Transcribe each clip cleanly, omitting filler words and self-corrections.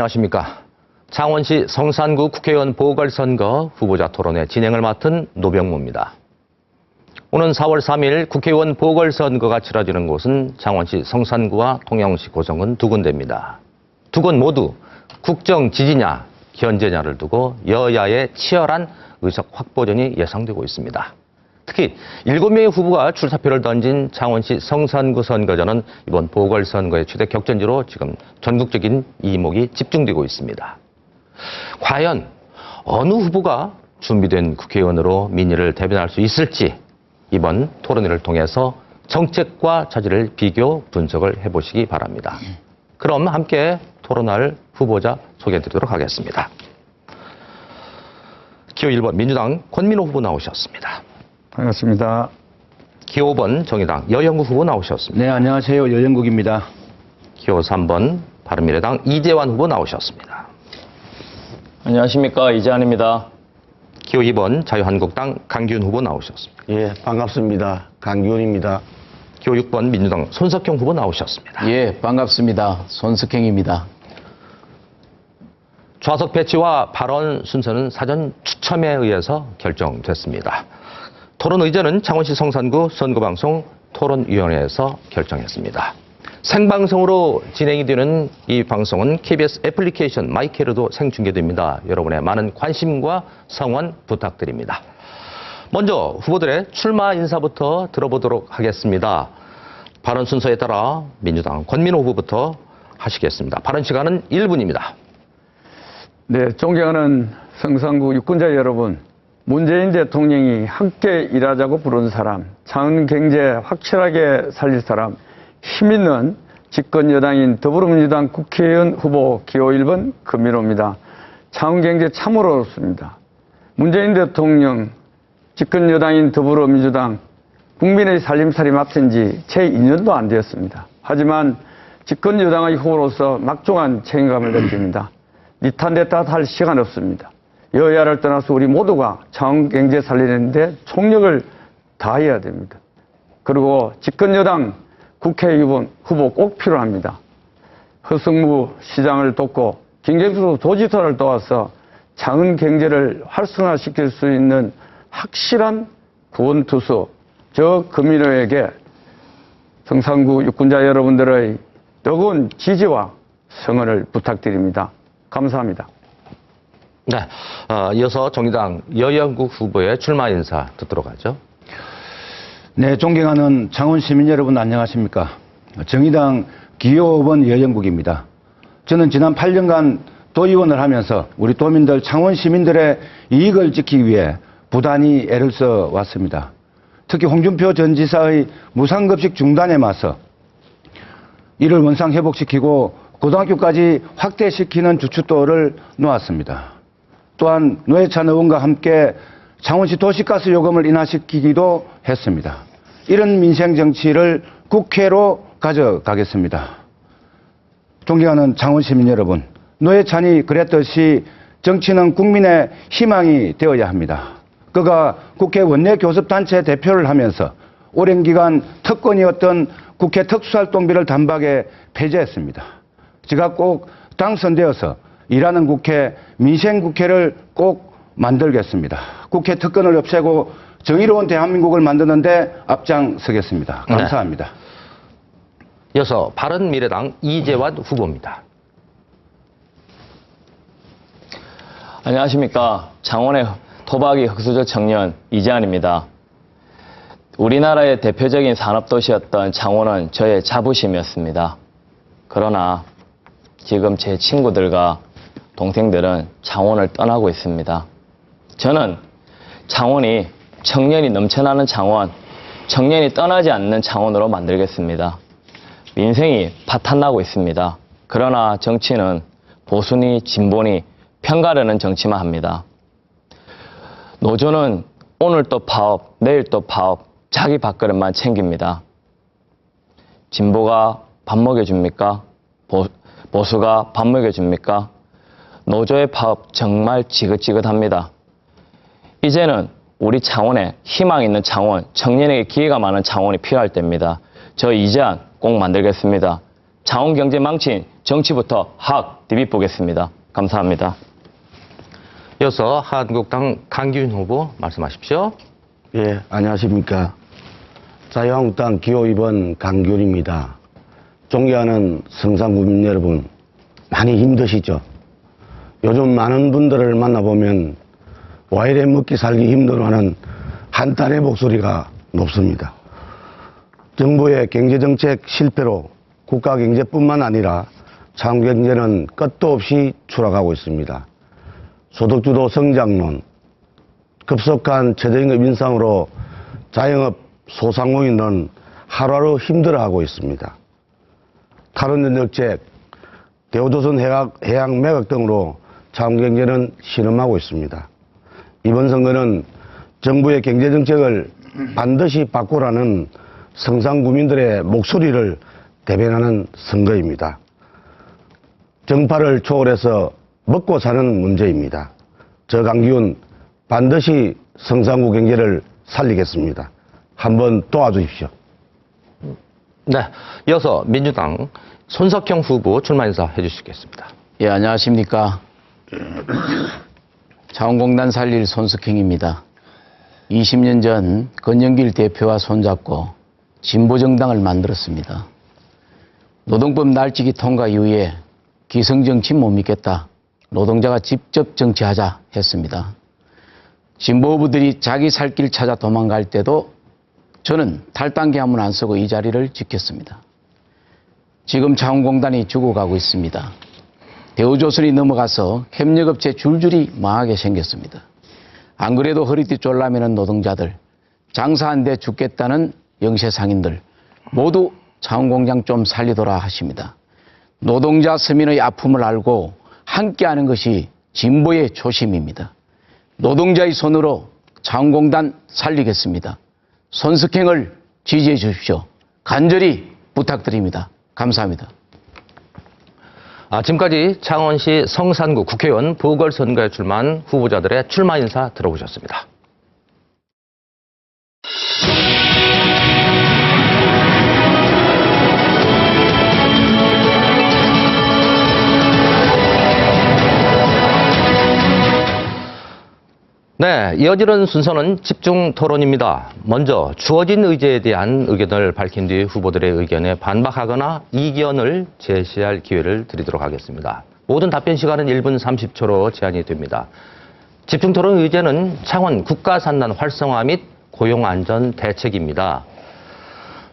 안녕하십니까. 창원시 성산구 국회의원 보궐선거 후보자 토론회 진행을 맡은 노병무입니다. 오는 4월 3일 국회의원 보궐선거가 치러지는 곳은 창원시 성산구와 통영시 고성은 두 군데입니다. 두 곳 모두 국정 지지냐 견제냐를 두고 여야의 치열한 의석 확보전이 예상되고 있습니다. 특히 7명의 후보가 출사표를 던진 창원시 성산구 선거전은 이번 보궐선거의 최대 격전지로 지금 전국적인 이목이 집중되고 있습니다. 과연 어느 후보가 준비된 국회의원으로 민의를 대변할 수 있을지 이번 토론회를 통해서 정책과 자질을 비교 분석을 해보시기 바랍니다. 그럼 함께 토론할 후보자 소개해드리도록 하겠습니다. 기호 1번 민주당 권민호 후보 나오셨습니다. 반갑습니다. 기호 5번 정의당 여영국 후보 나오셨습니다. 네, 안녕하세요. 여영국입니다. 기호 3번 바른미래당 이재환 후보 나오셨습니다. 안녕하십니까, 이재환입니다. 기호 2번 자유한국당 강기훈 후보 나오셨습니다. 예, 반갑습니다. 강기훈입니다. 기호 6번 민주당 손석형 후보 나오셨습니다. 예, 반갑습니다. 손석행입니다. 좌석 배치와 발언 순서는 사전 추첨에 의해서 결정됐습니다. 토론 의제는 창원시 성산구 선거방송 토론위원회에서 결정했습니다. 생방송으로 진행이 되는 이 방송은 KBS 애플리케이션 마이케로도 생중계됩니다. 여러분의 많은 관심과 성원 부탁드립니다. 먼저 후보들의 출마 인사부터 들어보도록 하겠습니다. 발언 순서에 따라 민주당 권민호 후보부터 하시겠습니다. 발언 시간은 1분입니다. 네, 존경하는 성산구 유권자 여러분, 문재인 대통령이 함께 일하자고 부른 사람, 창원 경제 확실하게 살릴 사람, 힘있는 집권 여당인 더불어민주당 국회의원 후보 기호 1번 권민호입니다. 창원 경제 참으로 어렵습니다. 문재인 대통령, 집권 여당인 더불어민주당, 국민의 살림살이 맡은 지 채 2년도 안 되었습니다. 하지만 집권 여당의 후보로서 막중한 책임감을 느낍니다. 니탄 내탓 할 시간 없습니다. 여야를 떠나서 우리 모두가 창원 경제 살리는데 총력을 다해야 됩니다. 그리고 집권 여당 국회의원 후보 꼭 필요합니다. 허승무 시장을 돕고 김경수 도지사를 도와서 창원 경제를 활성화시킬 수 있는 확실한 구원투수 저 권민호에게 성산구 유권자 여러분들의 뜨거운 지지와 성원을 부탁드립니다. 감사합니다. 네, 이어서 정의당 여영국 후보의 출마 인사 듣도록 하죠. 네, 존경하는 창원 시민 여러분 안녕하십니까. 정의당 기호 5번 여영국입니다. 저는 지난 8년간 도의원을 하면서 우리 도민들, 창원 시민들의 이익을 지키기 위해 부단히 애를 써 왔습니다. 특히 홍준표 전 지사의 무상급식 중단에 맞서 이를 원상 회복시키고 고등학교까지 확대시키는 주춧돌을 놓았습니다. 또한 노회찬 의원과 함께 창원시 도시가스 요금을 인하시키기도 했습니다. 이런 민생 정치를 국회로 가져가겠습니다. 존경하는 창원 시민 여러분, 노회찬이 그랬듯이 정치는 국민의 희망이 되어야 합니다. 그가 국회 원내교섭단체 대표를 하면서 오랜 기간 특권이었던 국회 특수활동비를 단박에 폐지했습니다. 제가 꼭 당선되어서 일하는 국회, 민생국회를 꼭 만들겠습니다. 국회 특권을 없애고 정의로운 대한민국을 만드는데 앞장서겠습니다. 감사합니다. 네. 이어서 바른미래당 이재환 후보입니다. 안녕하십니까. 창원의 토박이 흑수저 청년 이재환입니다. 우리나라의 대표적인 산업도시였던 창원은 저의 자부심이었습니다. 그러나 지금 제 친구들과 동생들은 창원을 떠나고 있습니다. 저는 창원이 청년이 넘쳐나는 창원, 청년이 떠나지 않는 창원으로 만들겠습니다. 민생이 파탄나고 있습니다. 그러나 정치는 보수니 진보니 편가르는 정치만 합니다. 노조는 오늘 또 파업, 내일 또 파업, 자기 밥그릇만 챙깁니다. 진보가 밥 먹여줍니까? 보수가 밥 먹여줍니까? 노조의 파업 정말 지긋지긋합니다. 이제는 우리 창원에 희망 있는 창원, 청년에게 기회가 많은 창원이 필요할 때입니다. 저 이재환 꼭 만들겠습니다. 창원 경제 망친 정치부터 학 디비보겠습니다. 감사합니다. 이어서 한국당 강기훈 후보 말씀하십시오. 예, 안녕하십니까. 자유한국당 기호 2번 강기훈입니다. 존경하는 성산구민 여러분, 많이 힘드시죠? 요즘 많은 분들을 만나보면 와 이래 먹기 살기 힘들어하는 한탄의 목소리가 높습니다. 정부의 경제정책 실패로 국가 경제뿐만 아니라 창원 경제는 끝도 없이 추락하고 있습니다. 소득주도 성장론, 급속한 최저임금 인상으로 자영업 소상공인은 하루하루 힘들어하고 있습니다. 탈원전 정책, 대우조선 해양 매각 등으로 창원 경제는 신음하고 있습니다. 이번 선거는 정부의 경제정책을 반드시 바꾸라는 성산구민들의 목소리를 대변하는 선거입니다. 정파를 초월해서 먹고 사는 문제입니다. 저 강기훈 반드시 성산구 경제를 살리겠습니다. 한번 도와주십시오. 네, 이어서 민주당 손석형 후보 출마 인사해 주시겠습니다. 예, 안녕하십니까. 창원공단 살릴 손석형입니다. 20년 전 권영길 대표와 손잡고 진보정당을 만들었습니다. 노동법 날치기 통과 이후에 기성정치 못 믿겠다. 노동자가 직접 정치하자 했습니다. 진보 후보들이 자기 살 길 찾아 도망갈 때도 저는 탈당기 한번 안 쓰고 이 자리를 지켰습니다. 지금 창원공단이 죽어가고 있습니다. 대우조선이 넘어가서 협력업체 줄줄이 망하게 생겼습니다. 안 그래도 허리띠 졸라매는 노동자들, 장사 안 돼 죽겠다는 영세상인들 모두 창원공장 좀 살리더라 하십니다. 노동자 서민의 아픔을 알고 함께하는 것이 진보의 초심입니다. 노동자의 손으로 창원공단 살리겠습니다. 손석형을 지지해 주십시오. 간절히 부탁드립니다. 감사합니다. 지금까지 창원시 성산구 국회의원 보궐선거에 출마한 후보자들의 출마 인사 들어보셨습니다. 네, 이어지는 순서는 집중 토론입니다. 먼저 주어진 의제에 대한 의견을 밝힌 뒤 후보들의 의견에 반박하거나 이견을 제시할 기회를 드리도록 하겠습니다. 모든 답변 시간은 1분 30초로 제한이 됩니다. 집중 토론 의제는 창원 국가산단 활성화 및 고용안전 대책입니다.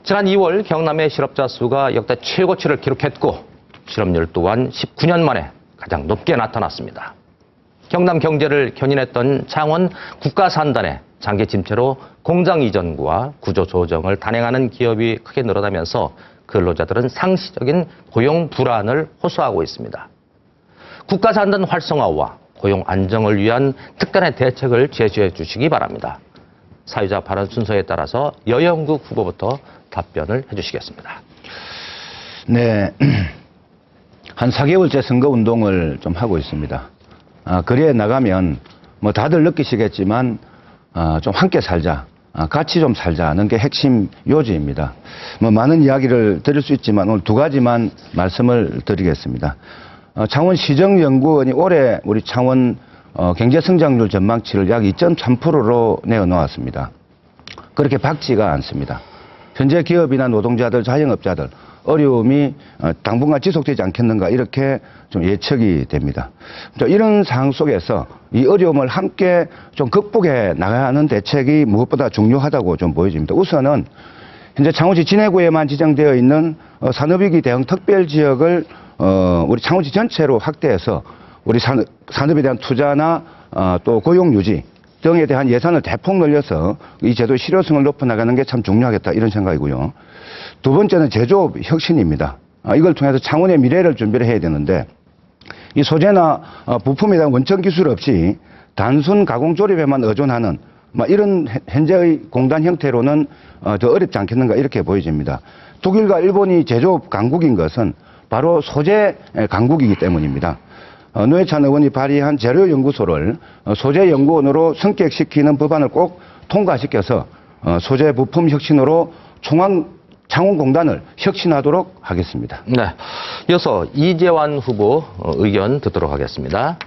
지난 2월 경남의 실업자 수가 역대 최고치를 기록했고 실업률 또한 19년 만에 가장 높게 나타났습니다. 경남 경제를 견인했던 창원 국가산단의 장기 침체로 공장 이전과 구조 조정을 단행하는 기업이 크게 늘어나면서 근로자들은 상시적인 고용 불안을 호소하고 있습니다. 국가산단 활성화와 고용 안정을 위한 특단의 대책을 제시해 주시기 바랍니다. 사유자 발언 순서에 따라서 여영국 후보부터 답변을 해주시겠습니다. 네, 한 4개월째 선거운동을 좀 하고 있습니다. 거리에 나가면 뭐 다들 느끼시겠지만 좀 함께 살자, 같이 좀 살자는 게 핵심 요지입니다. 뭐 많은 이야기를 드릴 수 있지만 오늘 두 가지만 말씀을 드리겠습니다. 창원시정연구원이 올해 우리 창원 경제성장률 전망치를 약 2.3%로 내어놓았습니다. 그렇게 밝지가 않습니다. 현재 기업이나 노동자들, 자영업자들 어려움이 당분간 지속되지 않겠는가 이렇게 좀 예측이 됩니다. 이런 상황 속에서 이 어려움을 함께 좀 극복해 나가야 하는 대책이 무엇보다 중요하다고 좀 보여집니다. 우선은 현재 창원시 진해구에만 지정되어 있는 산업위기 대응 특별지역을 우리 창원시 전체로 확대해서 우리 산업에 대한 투자나 또 고용 유지 등에 대한 예산을 대폭 늘려서 이 제도의 실효성을 높여나가는 게 참 중요하겠다 이런 생각이고요. 두 번째는 제조업 혁신입니다. 이걸 통해서 창원의 미래를 준비를 해야 되는데 이 소재나 부품에 대한 원천 기술 없이 단순 가공 조립에만 의존하는 이런 현재의 공단 형태로는 더 어렵지 않겠는가 이렇게 보여집니다. 독일과 일본이 제조업 강국인 것은 바로 소재 강국이기 때문입니다. 노회찬 의원이 발의한 재료연구소를 소재연구원으로 성격시키는 법안을 꼭 통과시켜서 소재 부품 혁신으로 창원공단을 혁신하도록 하겠습니다. 네. 이어서 이재환 후보 의견 듣도록 하겠습니다.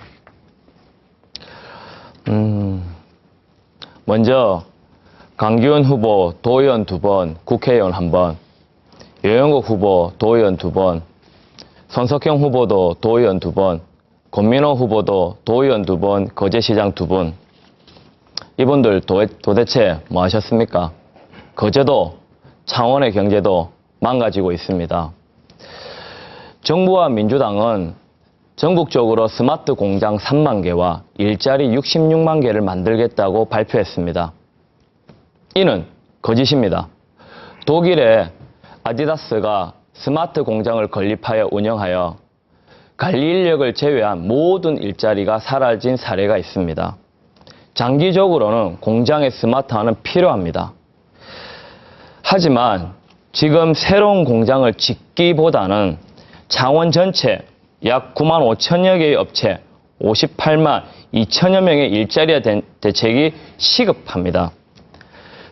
먼저 강기훈 후보 도의원 2번, 국회의원 1번, 여영국 후보 도의원 2번, 손석형 후보도 도의원 2번, 권민호 후보도 도의원 2번, 거제시장 2분. 이분들 도대체 뭐 하셨습니까? 거제도, 창원의 경제도 망가지고 있습니다. 정부와 민주당은 전국적으로 스마트 공장 3만 개와 일자리 66만 개를 만들겠다고 발표했습니다. 이는 거짓입니다. 독일의 아디다스가 스마트 공장을 건립하여 운영하여 관리 인력을 제외한 모든 일자리가 사라진 사례가 있습니다. 장기적으로는 공장의 스마트화는 필요합니다. 하지만 지금 새로운 공장을 짓기보다는 창원 전체 약 9만 5천여 개의 업체 58만 2천여 명의 일자리에 대한 대책이 시급합니다.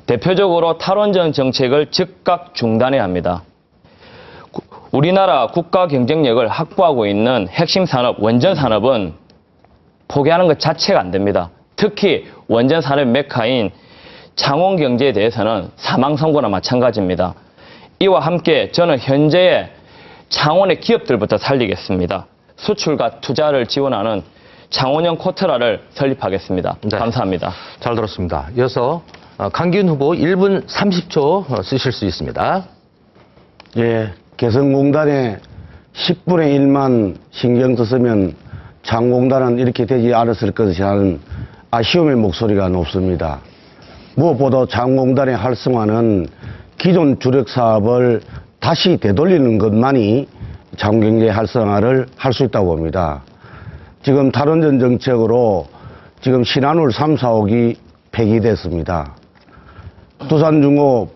대표적으로 탈원전 정책을 즉각 중단해야 합니다. 우리나라 국가 경쟁력을 확보하고 있는 핵심 산업 원전 산업은 포기하는 것 자체가 안 됩니다. 특히 원전 산업 메카인 창원 경제에 대해서는 사망 선고나 마찬가지입니다. 이와 함께 저는 현재의 창원의 기업들부터 살리겠습니다. 수출과 투자를 지원하는 창원형 코트라를 설립하겠습니다. 네. 감사합니다. 잘 들었습니다. 이어서 강기훈 후보 1분 30초 쓰실 수 있습니다. 예, 개성공단에 10분의 1만 신경 썼으면 창공단은 이렇게 되지 않았을 것이라는 아쉬움의 목소리가 높습니다. 무엇보다 창공단의 활성화는 기존 주력 사업을 다시 되돌리는 것만이 창원경제 활성화를 할 수 있다고 봅니다. 지금 탈원전 정책으로 지금 신한울 3, 4호기 폐기됐습니다. 두산중업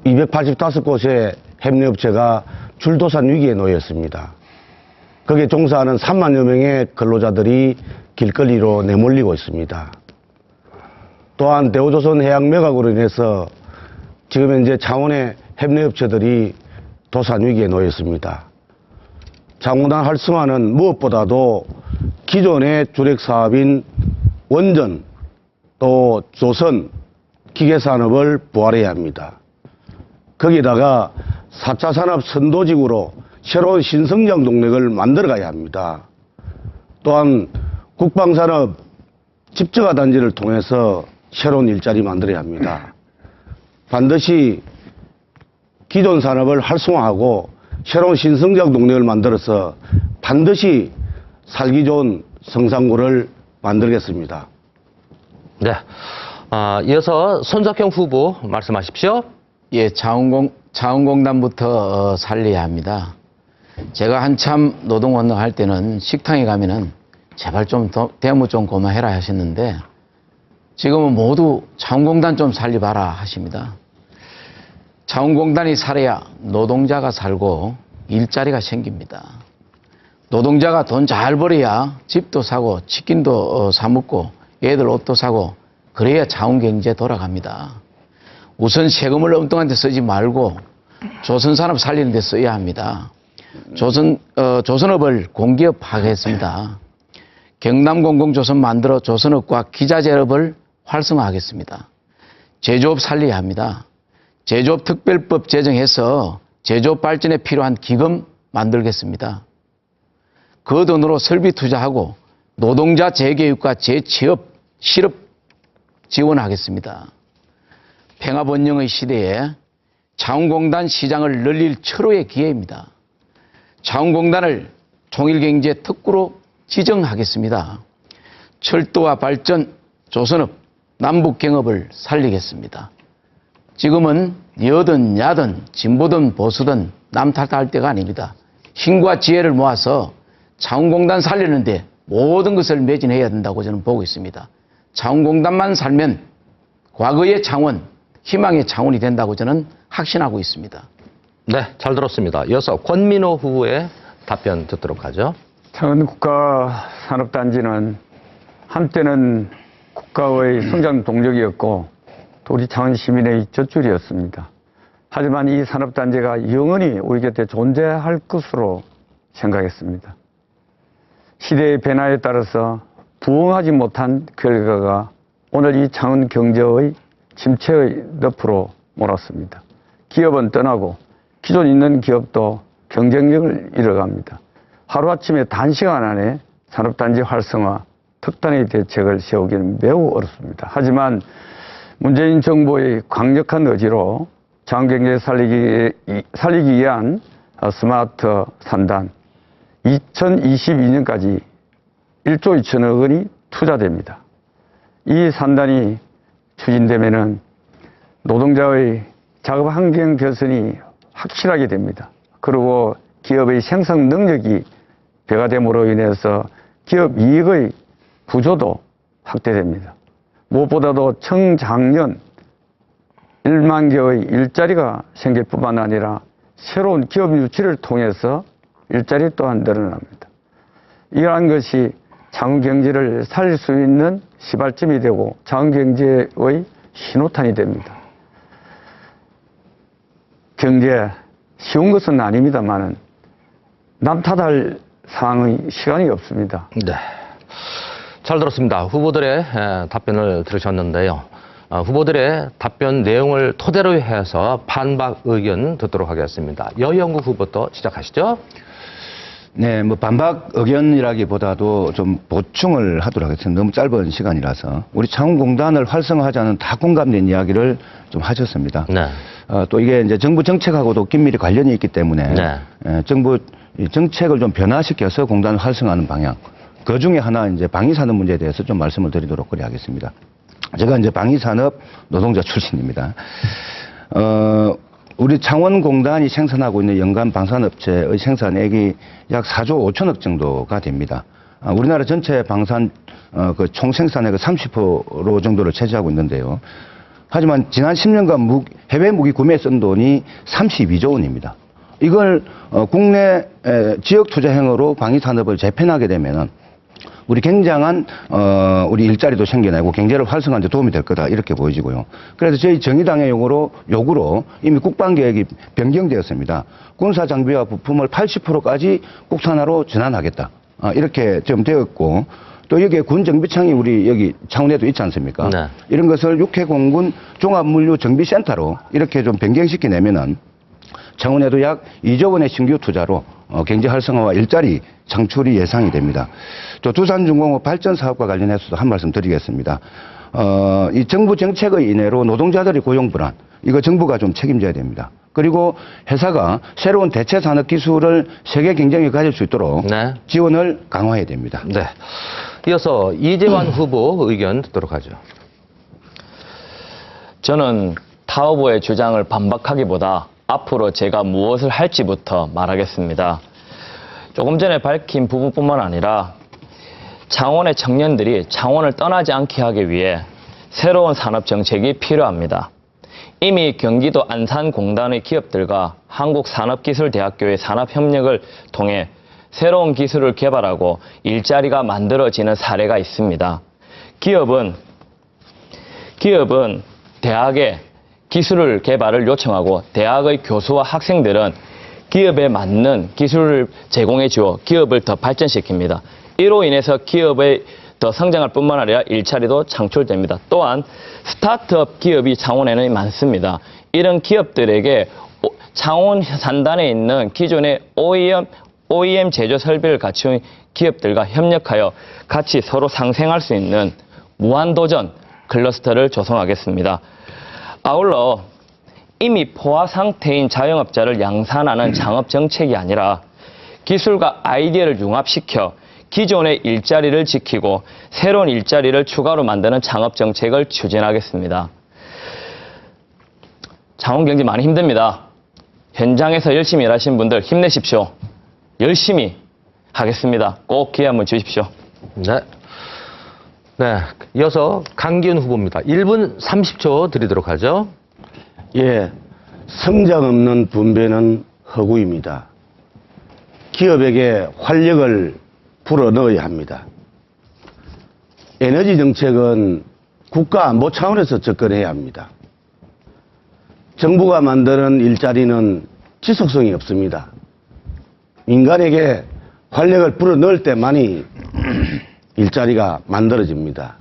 285곳의 협력업체가 줄도산 위기에 놓였습니다. 거기에 종사하는 3만여 명의 근로자들이 길거리로 내몰리고 있습니다. 또한 대우조선 해양 매각으로 인해서 지금 현재 창원의 협력업체들이 도산 위기에 놓였습니다. 창원단 활성화는 무엇보다도 기존의 주력 사업인 원전 또 조선 기계산업을 부활해야 합니다. 거기다가 4차 산업 선도직으로 새로운 신성장 동력을 만들어가야 합니다. 또한 국방산업 집저가 단지를 통해서 새로운 일자리 만들어야 합니다. 반드시 기존 산업을 활성화하고 새로운 신성장 동력을 만들어서 반드시 살기 좋은 성산구를 만들겠습니다. 네. 이어서 손석형 후보 말씀하십시오. 예, 자원공단부터 살려야 합니다. 제가 한참 노동운동 할 때는 식당에 가면은 제발 좀 대무 좀 고마해라 하셨는데 지금은 모두 자원공단 좀 살려봐라 하십니다. 자원공단이 살아야 노동자가 살고 일자리가 생깁니다. 노동자가 돈 잘 벌어야 집도 사고 치킨도 사 먹고 애들 옷도 사고 그래야 자원경제 돌아갑니다. 우선 세금을 엉뚱한 데 쓰지 말고 조선산업 살리는 데 써야 합니다. 조선업을 공기업화하겠습니다. 경남공공조선 만들어 조선업과 기자재업을 활성화하겠습니다. 제조업 살려야 합니다. 제조업 특별법 제정해서 제조업 발전에 필요한 기금 만들겠습니다. 그 돈으로 설비 투자하고 노동자 재교육과 재취업, 실업 지원하겠습니다. 평화번영의 시대에 자원공단 시장을 늘릴 철호의 기회입니다. 자원공단을 통일경제 특구로 지정하겠습니다. 철도와 발전, 조선업, 남북경업을 살리겠습니다. 지금은 여든 야든 진보든 보수든 남 탓할 때가 아닙니다. 힘과 지혜를 모아서 자원공단 살리는데 모든 것을 매진해야 된다고 저는 보고 있습니다. 자원공단만 살면 과거의 창원, 희망의 창원이 된다고 저는 확신하고 있습니다. 네, 잘 들었습니다. 이어서 권민호 후보의 답변 듣도록 하죠. 창원 국가산업단지는 한때는 국가의 성장 동력이었고 또 우리 창원 시민의 젖줄이었습니다. 하지만 이 산업단지가 영원히 우리 곁에 존재할 것으로 생각했습니다. 시대의 변화에 따라서 부응하지 못한 결과가 오늘 이 창원 경제의 침체의 늪으로 몰았습니다. 기업은 떠나고 기존 있는 기업도 경쟁력을 잃어갑니다. 하루아침에 단시간 안에 산업단지 활성화, 특단의 대책을 세우기는 매우 어렵습니다. 하지만 문재인 정부의 강력한 의지로 창원경제 살리기 위한 스마트 산단 2022년까지 1조 2천억 원이 투자됩니다. 이 산단이 추진되면은 노동자의 작업 환경 개선이 확실하게 됩니다. 그리고 기업의 생산 능력이 배가됨으로 인해서 기업 이익의 구조도 확대됩니다. 무엇보다도 청작년 1만 개의 일자리가 생길 뿐만 아니라 새로운 기업 유치를 통해서 일자리 또한 늘어납니다. 이러한 것이 창원 경제를 살릴 수 있는 시발점이 되고 창원 경제의 신호탄이 됩니다. 경제 쉬운 것은 아닙니다만은 남 탓할 상황의 시간이 없습니다. 네. 잘 들었습니다. 후보들의 답변을 들으셨는데요. 후보들의 답변 내용을 토대로 해서 반박 의견 듣도록 하겠습니다. 여영국 후보부터 시작하시죠. 네, 뭐 반박 의견이라기보다도 좀 보충을 하도록 하겠습니다. 너무 짧은 시간이라서 우리 창원공단을 활성화하자는 다 공감된 이야기를 좀 하셨습니다. 네. 또 이게 이제 정부 정책하고도 긴밀히 관련이 있기 때문에 네. 정부 정책을 좀 변화시켜서 공단을 활성화하는 방향. 그 중에 하나 이제 방위산업 문제에 대해서 좀 말씀을 드리도록 하겠습니다. 제가 이제 방위산업 노동자 출신입니다. 우리 창원공단이 생산하고 있는 연간 방산업체의 생산액이 약 4조 5천억 정도가 됩니다. 우리나라 전체 방산 그 총생산액의 30% 정도를 차지하고 있는데요. 하지만 지난 10년간 해외 무기 구매에 쓴 돈이 32조 원입니다. 이걸 국내 지역 투자 행위로 방위산업을 재편하게 되면은 우리 굉장한 우리 일자리도 생겨나고 경제를 활성화하는 데 도움이 될 거다 이렇게 보여지고요. 그래서 저희 정의당의 요구로 이미 국방계획이 변경되었습니다. 군사 장비와 부품을 80%까지 국산화로 전환하겠다 이렇게 좀 되었고 또 여기에 군정비청이 우리 여기 창원에도 있지 않습니까? 네. 이런 것을 육해공군 종합물류정비센터로 이렇게 좀 변경시키내면은 창원에도 약 2조 원의 신규 투자로 경제 활성화와 일자리 창출이 예상이 됩니다. 또 두산중공업 발전 사업과 관련해서도 한 말씀 드리겠습니다. 이 정부 정책의 인해로 노동자들의 고용 불안, 이거 정부가 좀 책임져야 됩니다. 그리고 회사가 새로운 대체 산업 기술을 세계 경쟁력을 가질 수 있도록 네. 지원을 강화해야 됩니다. 네. 이어서 이재환 후보 의견 듣도록 하죠. 저는 타 후보의 주장을 반박하기보다 앞으로 제가 무엇을 할지부터 말하겠습니다. 조금 전에 밝힌 부분뿐만 아니라 창원의 청년들이 창원을 떠나지 않게 하기 위해 새로운 산업 정책이 필요합니다. 이미 경기도 안산공단의 기업들과 한국산업기술대학교의 산업협력을 통해 새로운 기술을 개발하고 일자리가 만들어지는 사례가 있습니다. 기업은 대학에 기술 개발을 요청하고 대학의 교수와 학생들은 기업에 맞는 기술을 제공해 주어 기업을 더 발전시킵니다. 이로 인해서 기업의 더 성장할 뿐만 아니라 일자리도 창출됩니다. 또한 스타트업 기업이 창원에는 많습니다. 이런 기업들에게 창원 산단에 있는 기존의 OEM 제조 설비를 갖춘 기업들과 협력하여 같이 서로 상생할 수 있는 무한도전 클러스터를 조성하겠습니다. 아울러 이미 포화 상태인 자영업자를 양산하는 창업 정책이 아니라 기술과 아이디어를 융합시켜 기존의 일자리를 지키고 새로운 일자리를 추가로 만드는 창업 정책을 추진하겠습니다. 창원 경제 많이 힘듭니다. 현장에서 열심히 일하신 분들 힘내십시오. 열심히 하겠습니다. 꼭 기회 한번 주십시오. 네. 네. 이어서 강기훈 후보입니다. 1분 30초 드리도록 하죠. 예, 성장 없는 분배는 허구입니다. 기업에게 활력을 불어넣어야 합니다. 에너지 정책은 국가 안보 차원에서 접근해야 합니다. 정부가 만드는 일자리는 지속성이 없습니다. 민간에게 활력을 불어넣을 때만이 일자리가 만들어집니다.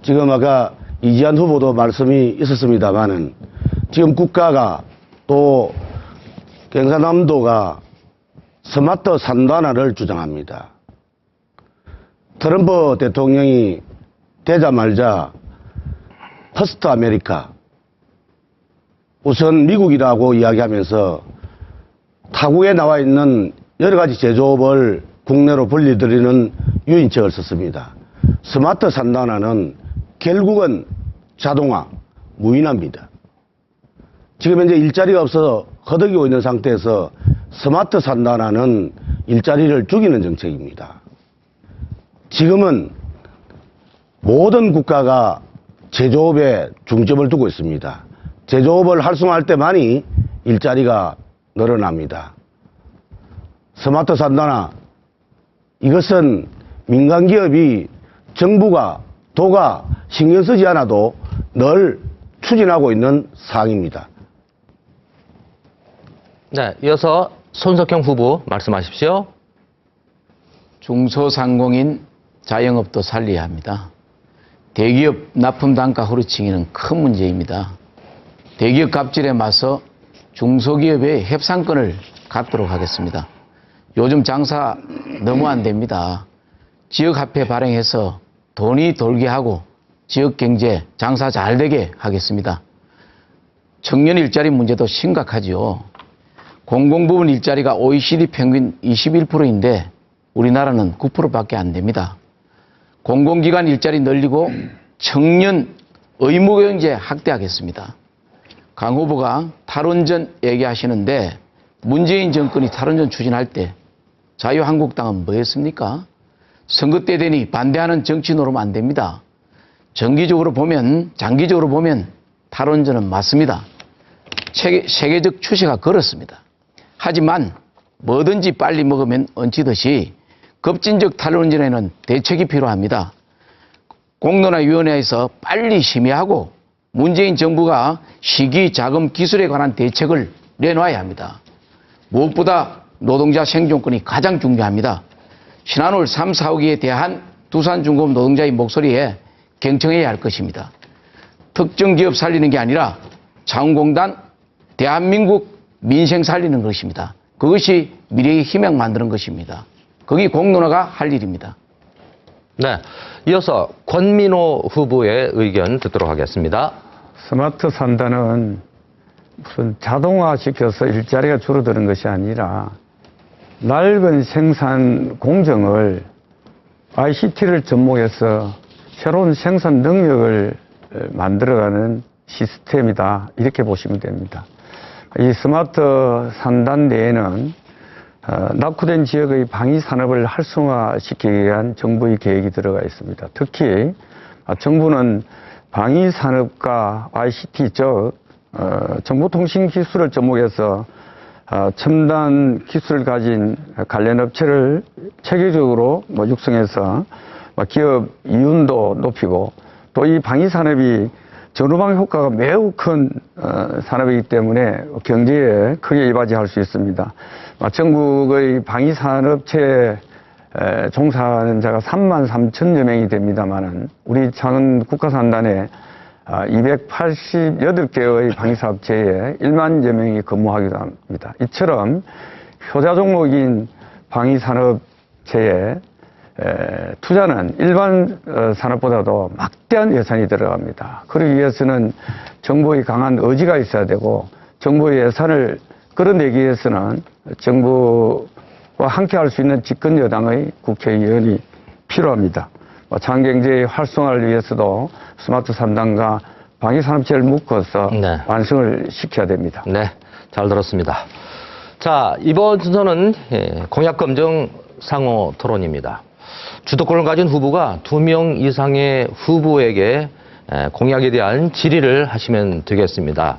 지금 아까 이지한 후보도 말씀이 있었습니다마는 지금 국가가 또 경상남도가 스마트 3단화를 주장합니다. 트럼프 대통령이 되자마자 퍼스트 아메리카, 우선 미국이라고 이야기하면서 타국에 나와 있는 여러 가지 제조업을 국내로 분리들이는 유인책을 썼습니다. 스마트 3단화는 결국은 자동화, 무인화입니다. 지금 현재 일자리가 없어서 허덕이고 있는 상태에서 스마트 3단화는 일자리를 죽이는 정책입니다. 지금은 모든 국가가 제조업에 중점을 두고 있습니다. 제조업을 활성화할 때만이 일자리가 늘어납니다. 스마트 3단화, 이것은 민간기업이 정부가, 도가 신경 쓰지 않아도 늘 추진하고 있는 사항입니다. 네, 이어서 손석형 후보 말씀하십시오. 중소상공인 자영업도 살려야 합니다. 대기업 납품 단가 후려치기는 큰 문제입니다. 대기업 갑질에 맞서 중소기업의 협상권을 갖도록 하겠습니다. 요즘 장사 너무 안 됩니다. 지역화폐 발행해서 돈이 돌게 하고 지역경제 장사 잘 되게 하겠습니다. 청년 일자리 문제도 심각하지요. 공공부문 일자리가 OECD 평균 21%인데 우리나라는 9%밖에 안 됩니다. 공공기관 일자리 늘리고 청년 의무경제 확대하겠습니다. 강 후보가 탈원전 얘기하시는데 문재인 정권이 탈원전 추진할 때 자유한국당은 뭐였습니까? 선거 때 되니 반대하는 정치 노름 안 됩니다. 장기적으로 보면 탈원전은 맞습니다. 세계적 추세가 그렇습니다. 하지만 뭐든지 빨리 먹으면 얹히듯이 급진적 탈원전에는 대책이 필요합니다. 공론화위원회에서 빨리 심의하고 문재인 정부가 시기, 자금, 기술에 관한 대책을 내놔야 합니다. 무엇보다 노동자 생존권이 가장 중요합니다. 신한울 3, 4호기에 대한 두산중공업 노동자의 목소리에 경청해야 할 것입니다. 특정 기업 살리는 게 아니라 자원공단, 대한민국 민생 살리는 것입니다. 그것이 미래의 희망 만드는 것입니다. 거기 공론화가 할 일입니다. 네, 이어서 권민호 후보의 의견 듣도록 하겠습니다. 스마트 3단은 무슨 자동화시켜서 일자리가 줄어드는 것이 아니라 낡은 생산 공정을 ICT를 접목해서 새로운 생산 능력을 만들어가는 시스템이다, 이렇게 보시면 됩니다. 이 스마트 3단 내에는 낙후된 지역의 방위산업을 활성화시키기 위한 정부의 계획이 들어가 있습니다. 특히 정부는 방위산업과 ICT, 즉 정보통신기술을 접목해서 첨단 기술을 가진 관련 업체를 체계적으로 육성해서 기업 이윤도 높이고, 또 이 방위산업이 전후방 효과가 매우 큰 산업이기 때문에 경제에 크게 이바지할 수 있습니다. 전국의 방위산업체에 종사하는 자가 33,000여 명이 됩니다만은 우리 작은 국가산단에 288개의 방위사업체에 1만여 명이 근무하기도 합니다. 이처럼 효자 종목인 방위산업체에 투자는 일반 산업보다도 막대한 예산이 들어갑니다. 그러기 위해서는 정부의 강한 의지가 있어야 되고, 정부의 예산을 끌어내기 위해서는 정부와 함께 할 수 있는 집권 여당의 국회의원이 필요합니다. 장경제의 활성화를 위해서도 스마트 3단과 방위산업체를 묶어서 네. 완성을 시켜야 됩니다. 네, 잘 들었습니다. 자, 이번 순서는 공약검증 상호 토론입니다. 주도권을 가진 후보가 2명 이상의 후보에게 공약에 대한 질의를 하시면 되겠습니다.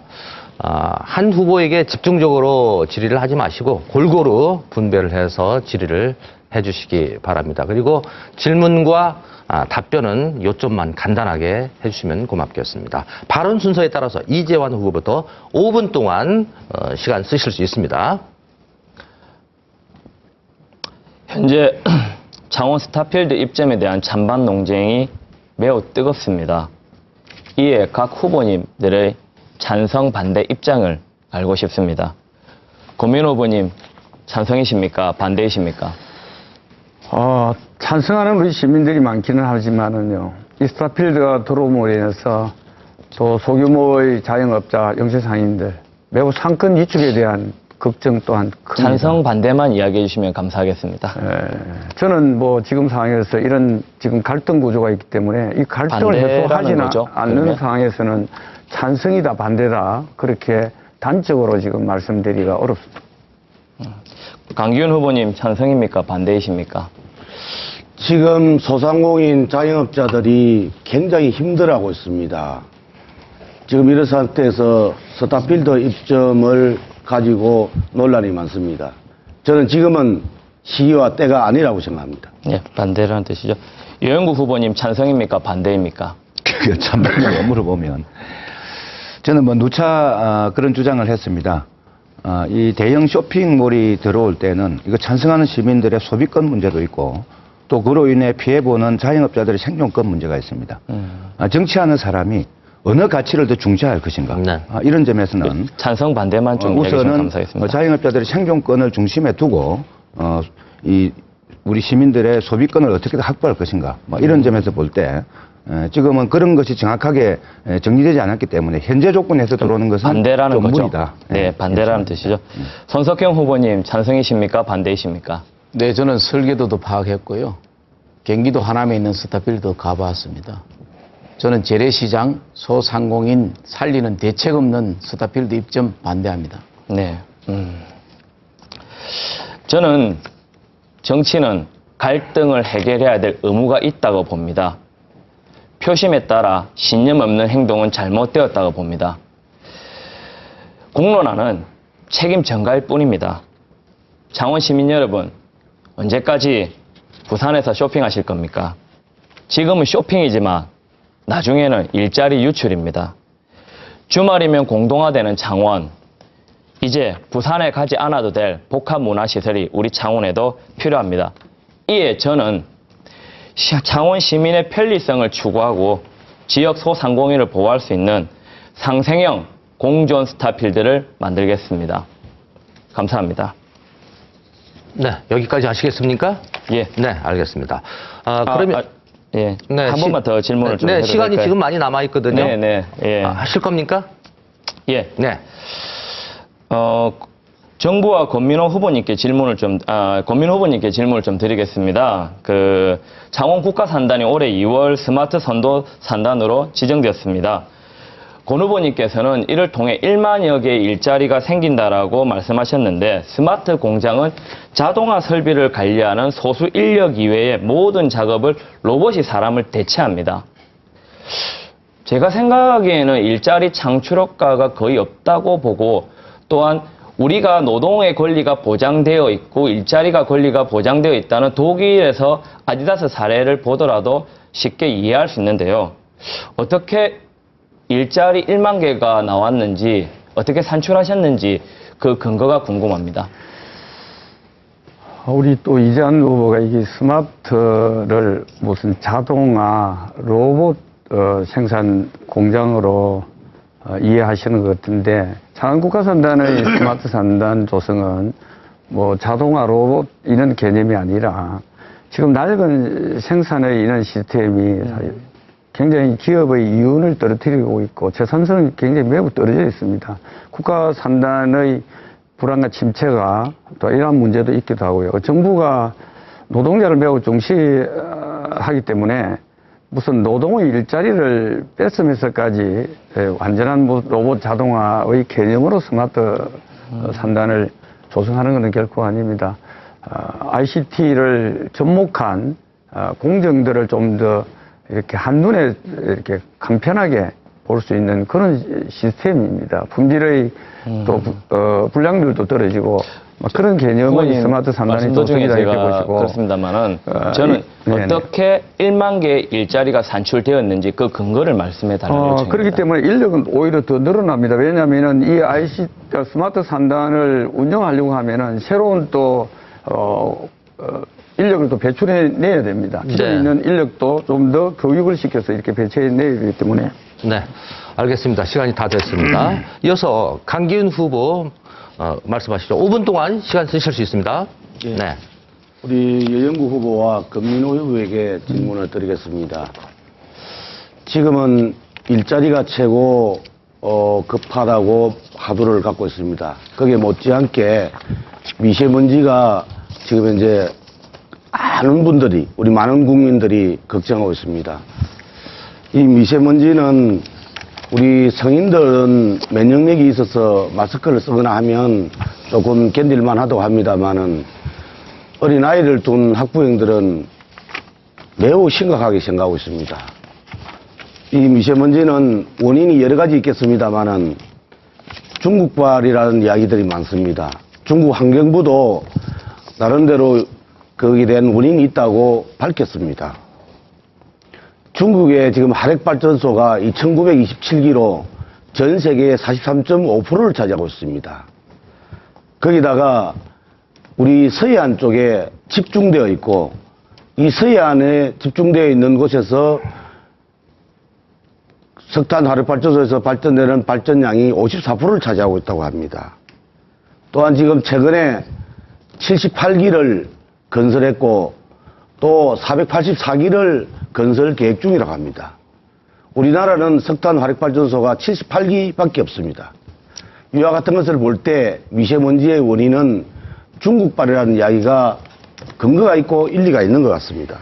한 후보에게 집중적으로 질의를 하지 마시고 골고루 분배를 해서 질의를 해주시기 바랍니다. 그리고 질문과 답변은 요점만 간단하게 해주시면 고맙겠습니다. 발언 순서에 따라서 이재환 후보부터 5분 동안 시간 쓰실 수 있습니다. 현재 창원 스타필드 입점에 대한 찬반 논쟁이 매우 뜨겁습니다. 이에 각 후보님들의 찬성 반대 입장을 알고 싶습니다. 고민 후보님, 찬성이십니까? 반대이십니까? 찬성하는 우리 시민들이 많기는 하지만은요, 이 스타필드가 들어옴으로 인해서 또 소규모의 자영업자, 영세상인들, 매우 상권 위축에 대한 걱정 또한 큽니다. 찬성 반대만 이야기해 주시면 감사하겠습니다. 저는 뭐 지금 상황에서 이런 지금 갈등 구조가 있기 때문에 이 갈등을 해소하지는 거죠, 않는 그러면? 상황에서는 찬성이다 반대다 그렇게 단적으로 지금 말씀드리기가 어렵습니다. 강기훈 후보님, 찬성입니까? 반대이십니까? 지금 소상공인 자영업자들이 굉장히 힘들어하고 있습니다. 지금 이런 상태에서 스타필드 입점을 가지고 논란이 많습니다. 저는 지금은 시기와 때가 아니라고 생각합니다. 네, 반대라는 뜻이죠. 여영구 후보님, 찬성입니까? 반대입니까? 그 찬반을 물어보면 저는 뭐 누차 그런 주장을 했습니다. 이 대형 쇼핑몰이 들어올 때는 이거 찬성하는 시민들의 소비권 문제도 있고 또 그로 인해 피해보는 자영업자들의 생존권 문제가 있습니다. 정치하는 사람이 어느 가치를 더 중시할 것인가. 네. 이런 점에서는 찬성 반대만 좀 이야기해 주시면 우선은 감사하겠습니다. 자영업자들의 생존권을 중심에 두고 우리 시민들의 소비권을 어떻게 확보할 것인가. 이런 점에서 볼 때 지금은 그런 것이 정확하게 정리되지 않았기 때문에 현재 조건에서 들어오는 것은 반대라는 좀 거죠. 무리다. 네, 반대라는 뜻이죠. 손석형 후보님, 찬성이십니까? 반대이십니까? 네, 저는 설계도도 파악했고요. 경기도 하남에 있는 스타필드도 가봤습니다. 저는 재래시장, 소상공인 살리는 대책 없는 스타필드 입점 반대합니다. 네. 저는 정치는 갈등을 해결해야 될 의무가 있다고 봅니다. 표심에 따라 신념 없는 행동은 잘못되었다고 봅니다. 공론화는 책임 전가일 뿐입니다. 창원 시민 여러분, 언제까지 부산에서 쇼핑하실 겁니까? 지금은 쇼핑이지만 나중에는 일자리 유출입니다. 주말이면 공동화되는 창원, 이제 부산에 가지 않아도 될 복합문화시설이 우리 창원에도 필요합니다. 이에 저는 창원 시민의 편리성을 추구하고 지역 소상공인을 보호할 수 있는 상생형 공존 스타필드를 만들겠습니다. 감사합니다. 네, 여기까지 하시겠습니까? 예. 네, 알겠습니다. 그러면 예. 네, 한 번만 더 질문을 좀 네, 해도 시간이 될까요? 지금 많이 남아 있거든요. 네, 네. 예. 하실 겁니까? 예. 네. 정부와 권민호 후보님께 질문을 좀 드리겠습니다. 창원 국가산단이 올해 2월 스마트 선도 산단으로 지정되었습니다. 권 후보님께서는 이를 통해 1만여 개의 일자리가 생긴다라고 말씀하셨는데 스마트 공장은 자동화 설비를 관리하는 소수 인력 이외의 모든 작업을 로봇이 사람을 대체합니다. 제가 생각하기에는 일자리 창출 효과가 거의 없다고 보고 또한 우리가 노동의 권리가 보장되어 있고 일자리가 권리가 보장되어 있다는 독일에서 아디다스 사례를 보더라도 쉽게 이해할 수 있는데요. 어떻게 일자리 1만 개가 나왔는지 어떻게 산출하셨는지 그 근거가 궁금합니다. 우리 또 이재한 후보가 이게 스마트를 무슨 자동화 로봇 생산 공장으로 이해하시는 것 같은데 창원국가산단의 스마트 산단 조성은 뭐 자동화 로봇 이런 개념이 아니라 지금 낡은 생산의 이런 시스템이 굉장히 기업의 이윤을 떨어뜨리고 있고 재산성이 굉장히 매우 떨어져 있습니다. 국가산단의 불안과 침체가 또 이러한 문제도 있기도 하고요. 정부가 노동자를 매우 중시하기 때문에 무슨 노동의 일자리를 뺏으면서까지 완전한 로봇 자동화의 개념으로 스마트 산단을 조성하는 것은 결코 아닙니다. ICT를 접목한 공정들을 좀 더 이렇게 한눈에 이렇게 간편하게 볼 수 있는 그런 시스템입니다. 품질의 또 불량률도 떨어지고 그런 개념의 후보님 스마트 산단이 말씀 도중에 조성이다 이렇게 제가 보시고. 그렇습니다만은 저는 네네. 어떻게 1만 개의 일자리가 산출되었는지 그 근거를 말씀해 달라고 요청합니다. 그렇기 때문에 인력은 오히려 더 늘어납니다. 왜냐하면은 이 스마트 산단을 운영하려고 하면은 새로운 또 인력을 또 배출해내야 됩니다. 기존에 네. 있는 인력도 좀 더 교육을 시켜서 이렇게 배치해내야 되기 때문에. 네, 알겠습니다. 시간이 다 됐습니다. 이어서 강기훈 후보 말씀하시죠. 5분 동안 시간 쓰실 수 있습니다. 예. 네. 우리 여영구 후보와 금민호 후보에게 질문을 드리겠습니다. 지금은 일자리가 최고 급하다고 화두를 갖고 있습니다. 거기에 못지않게 미세먼지가 지금 현재 많은 분들이, 우리 많은 국민들이 걱정하고 있습니다. 이 미세먼지는 우리 성인들은 면역력이 있어서 마스크를 쓰거나 하면 조금 견딜만 하다고 합니다만은 어린아이를 둔 학부형들은 매우 심각하게 생각하고 있습니다. 이 미세먼지는 원인이 여러 가지 있겠습니다만은 중국발이라는 이야기들이 많습니다. 중국 환경부도 나름대로 거기에 대한 원인이 있다고 밝혔습니다. 중국의 지금 화력발전소가 2927기로 전 세계의 43.5%를 차지하고 있습니다. 거기다가 우리 서해안 쪽에 집중되어 있고 이 서해안에 집중되어 있는 곳에서 석탄 화력발전소에서 발전되는 발전량이 54%를 차지하고 있다고 합니다. 또한 지금 최근에 78기를 건설했고 또 484기를 건설 계획 중이라고 합니다. 우리나라는 석탄 화력발전소가 78기밖에 없습니다. 이와 같은 것을 볼 때 미세먼지의 원인은 중국발이라는 이야기가 근거가 있고 일리가 있는 것 같습니다.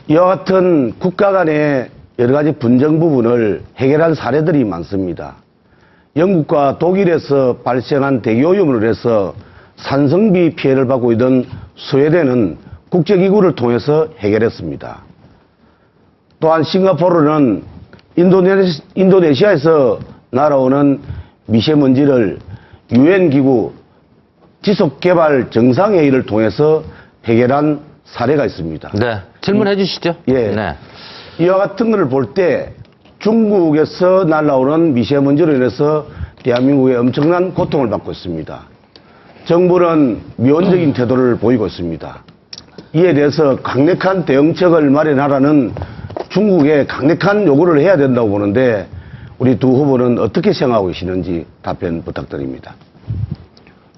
이와 같은 국가 간의 여러 가지 분쟁 부분을 해결한 사례들이 많습니다. 영국과 독일에서 발생한 대기오염으로 해서 산성비 피해를 받고 있던 스웨덴은 국제기구를 통해서 해결했습니다. 또한 싱가포르는 인도네시아에서 날아오는 미세먼지를 유엔기구 지속개발 정상회의를 통해서 해결한 사례가 있습니다. 네. 질문해 주시죠. 예. 네. 이와 같은 것을 볼 때 중국에서 날아오는 미세먼지로 인해서 대한민국에 엄청난 고통을 받고 있습니다. 정부는 미온적인 태도를 보이고 있습니다. 이에 대해서 강력한 대응책을 마련하라는 중국에 강력한 요구를 해야 된다고 보는데 우리 두 후보는 어떻게 생각하고 계시는지 답변 부탁드립니다.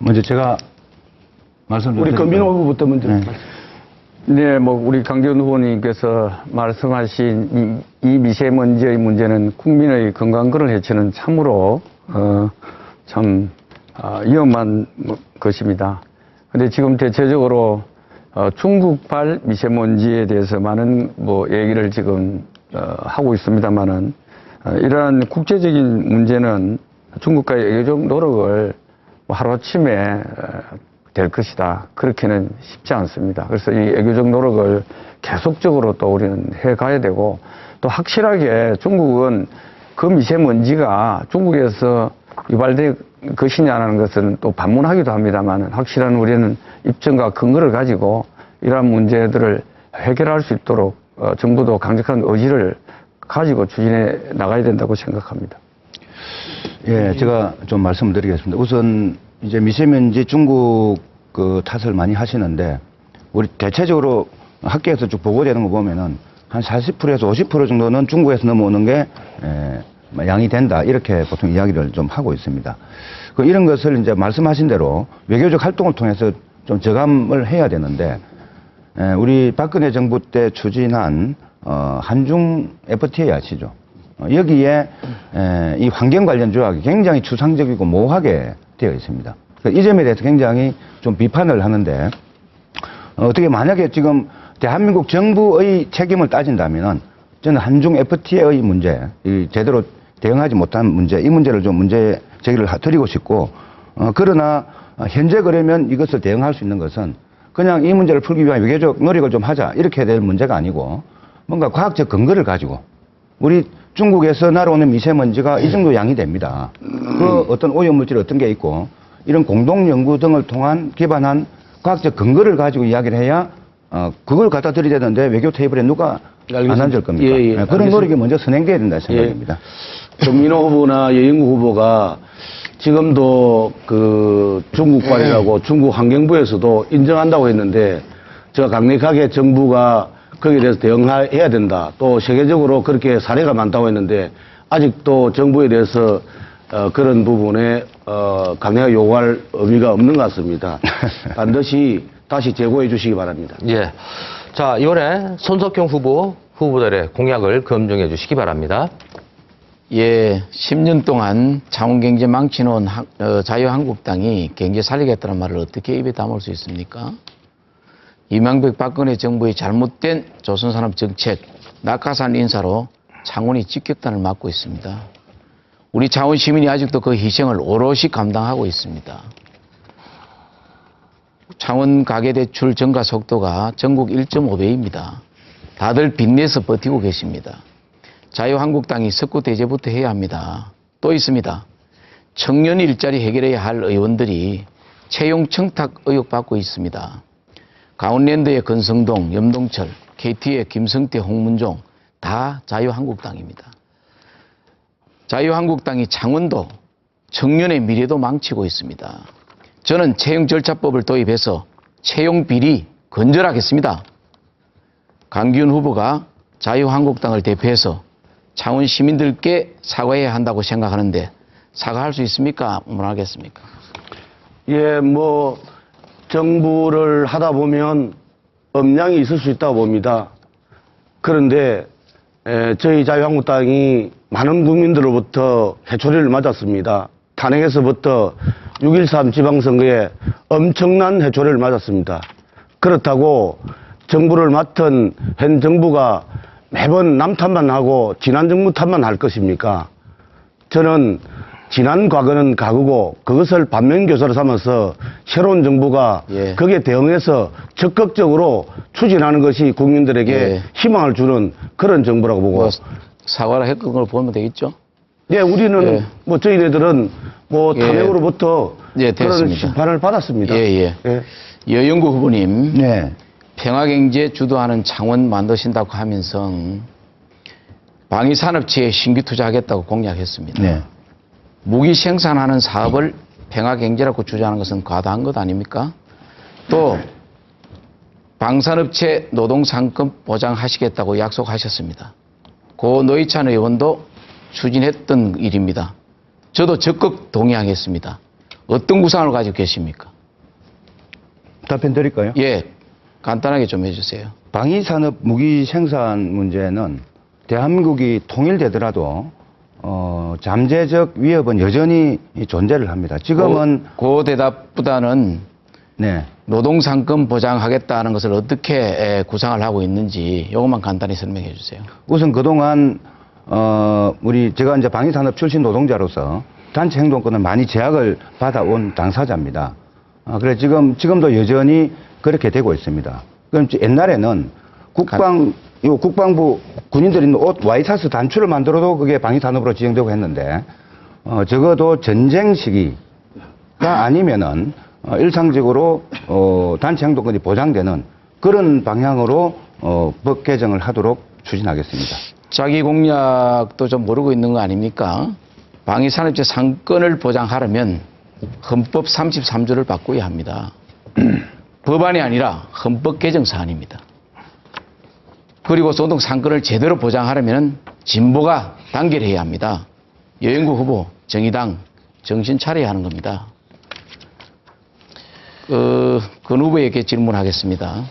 먼저 제가 말씀을 우리 금민호 후보부터 먼저. 네, 우리 강기훈 후보님께서 말씀하신 이 미세먼지의 문제는 국민의 건강권을 해치는 참으로, 참, 위험한 것입니다. 근데 지금 대체적으로, 중국발 미세먼지에 대해서 많은 얘기를 지금, 하고 있습니다만은, 이러한 국제적인 문제는 중국과의 외교적 노력을 하루아침에 될 것이다. 그렇게는 쉽지 않습니다. 그래서 이 외교적 노력을 계속적으로 또 우리는 해가야 되고 또 확실하게 중국은 그 미세먼지가 중국에서 유발된 것이냐는 것은 또 반문하기도 합니다만 확실한 우리는 입증과 근거를 가지고 이러한 문제들을 해결할 수 있도록 정부도 강력한 의지를 가지고 추진해 나가야 된다고 생각합니다. 예, 제가 좀 말씀을 드리겠습니다. 우선 이제 미세먼지 중국 그 탓을 많이 하시는데 우리 대체적으로 학계에서 쭉 보고되는 거 보면은 한 40%에서 50% 정도는 중국에서 넘어오는 게 양이 된다 이렇게 보통 이야기를 좀 하고 있습니다. 이런 것을 이제 말씀하신 대로 외교적 활동을 통해서 좀 저감을 해야 되는데 우리 박근혜 정부 때 추진한 한중 FTA 아시죠? 여기에 이 환경 관련 조약이 굉장히 추상적이고 모호하게 되어 있습니다. 이 점에 대해서 굉장히 좀 비판을 하는데 어떻게 만약에 지금 대한민국 정부의 책임을 따진다면 저는 한중 FTA의 문제, 이 제대로 대응하지 못한 문제, 이 문제를 좀 문제 제기를 드리고 싶고 그러나 현재 그러면 이것을 대응할 수 있는 것은 그냥 이 문제를 풀기 위한 외교적 노력을 좀 하자 이렇게 될 문제가 아니고 뭔가 과학적 근거를 가지고 우리 중국에서 날아오는 미세먼지가 이 정도 양이 됩니다. 그 어떤 오염물질 어떤 게 있고 이런 공동연구 등을 통한 기반한 과학적 근거를 가지고 이야기를 해야 그걸 갖다 드려야 되는데 외교 테이블에 누가 안 앉을 겁니까? 예, 예, 그런 알겠습니다. 노력이 먼저 선행돼야 된다 생각입니다. 김민호 후보나 여인구 후보가 지금도 그 중국발이라고 중국 환경부에서도 인정한다고 했는데 제가 강력하게 정부가 거기에 대해서 대응해야 된다. 또 세계적으로 그렇게 사례가 많다고 했는데 아직도 정부에 대해서 그런 부분에 강력하게 요구할 의미가 없는 것 같습니다. 반드시 다시 제고해 주시기 바랍니다. 예. 자, 이번에 손석형 후보들의 공약을 검증해 주시기 바랍니다. 예, 10년 동안 창원경제 망치놓은 자유한국당이 경제 살리겠다는 말을 어떻게 입에 담을 수 있습니까? 이명박 박근혜 정부의 잘못된 조선산업 정책, 낙하산 인사로 창원이 직격탄을 맞고 있습니다. 우리 창원 시민이 아직도 그 희생을 오롯이 감당하고 있습니다. 창원 가계대출 증가 속도가 전국 1.5배입니다. 다들 빚내서 버티고 계십니다. 자유한국당이 석구대제부터 해야 합니다. 또 있습니다. 청년 일자리 해결해야 할 의원들이 채용 청탁 의혹 받고 있습니다. 강원랜드의 건성동, 염동철, KT의 김성태, 홍문종 다 자유한국당입니다. 자유한국당이 창원도 청년의 미래도 망치고 있습니다. 저는 채용 절차법을 도입해서 채용 비리 건절하겠습니다. 강기훈 후보가 자유한국당을 대표해서 창원 시민들께 사과해야 한다고 생각하는데 사과할 수 있습니까? 못하겠습니까? 예, 뭐 정부를 하다 보면 엄량이 있을 수 있다고 봅니다. 그런데 저희 자유한국당이 많은 국민들로부터 해초리를 맞았습니다. 탄핵에서부터 6.13 지방선거에 엄청난 해초리를 맞았습니다. 그렇다고 정부를 맡은 현 정부가 매번 남 탓만 하고 지난 정부 탓만 할 것입니까? 저는 지난 과거는 과거고 그것을 반면교사로 삼아서 새로운 정부가 거기에 대응해서 적극적으로 추진하는 것이 국민들에게 희망을 주는 그런 정부라고 보고 뭐 사과를 했던 걸 보면 되겠죠? 예, 우리는 뭐 저희네들은 뭐 탄핵으로부터 그런 심판을 받았습니다. 예. 여영구 후보님, 네. 평화경제 주도하는 창원 만드신다고 하면서 방위산업체에 신규 투자하겠다고 공약했습니다. 네. 무기 생산하는 사업을 평화경제라고 주장하는 것은 과다한 것 아닙니까? 또 방산업체 노동상금 보장하시겠다고 약속하셨습니다. 고 노회찬 의원도 추진했던 일입니다. 저도 적극 동의하겠습니다. 어떤 구상을 가지고 계십니까? 답변 드릴까요? 예, 간단하게 좀 해주세요. 방위산업 무기 생산 문제는 대한민국이 통일되더라도 잠재적 위협은 여전히 존재를 합니다. 지금은 그 대답보다는 네. 노동상금 보장하겠다는 것을 어떻게 구상을 하고 있는지 이것만 간단히 설명해 주세요. 우선 그동안 제가 이제 방위산업 출신 노동자로서 단체 행동권을 많이 제약을 받아온 당사자입니다. 그래 지금도 여전히 그렇게 되고 있습니다. 그럼 옛날에는 국방부 군인들이 입는 옷 와이셔츠 단추를 만들어도 그게 방위산업으로 지정되고 했는데 적어도 전쟁 시기가 아니면은 일상적으로 단체 행동권이 보장되는 그런 방향으로 법 개정을 하도록 추진하겠습니다. 자기 공약도 좀 모르고 있는 거 아닙니까? 방위산업체 상권을 보장하려면 헌법 33조를 바꿔야 합니다. 법안이 아니라 헌법 개정 사안입니다. 그리고 소득 상권을 제대로 보장하려면 진보가 단결해야 합니다. 여영구 후보, 정의당 정신 차려야 하는 겁니다. 권 후보에게 질문하겠습니다.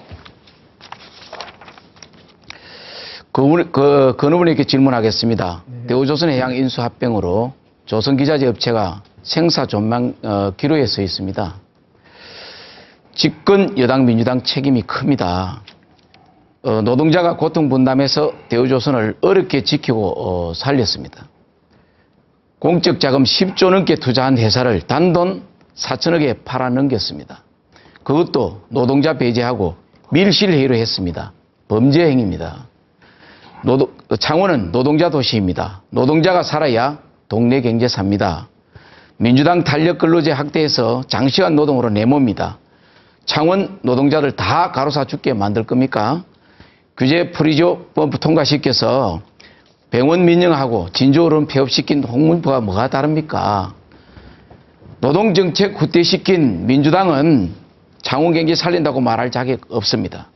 권 후보에게 질문하겠습니다. 대우조선해양 인수합병으로 조선기자재 업체가 생사 존망 기로에 서 있습니다. 집권 여당 민주당 책임이 큽니다. 노동자가 고통 분담해서 대우조선을 어렵게 지키고 살렸습니다. 공적 자금 10조 넘게 투자한 회사를 단돈 4천억에 팔아넘겼습니다. 그것도 노동자 배제하고 밀실회의로 했습니다. 범죄 행위입니다. 창원은 노동자 도시입니다. 노동자가 살아야 동네 경제 삽니다. 민주당 탄력 근로제 확대해서 장시간 노동으로 내몹니다. 창원 노동자들 다 가로사 죽게 만들 겁니까? 규제 프리조법 통과시켜서 병원 민영하고 진조어른 폐업시킨 홍문표가 뭐가 다릅니까? 노동정책 후퇴시킨 민주당은 창원경제 살린다고 말할 자격 없습니다.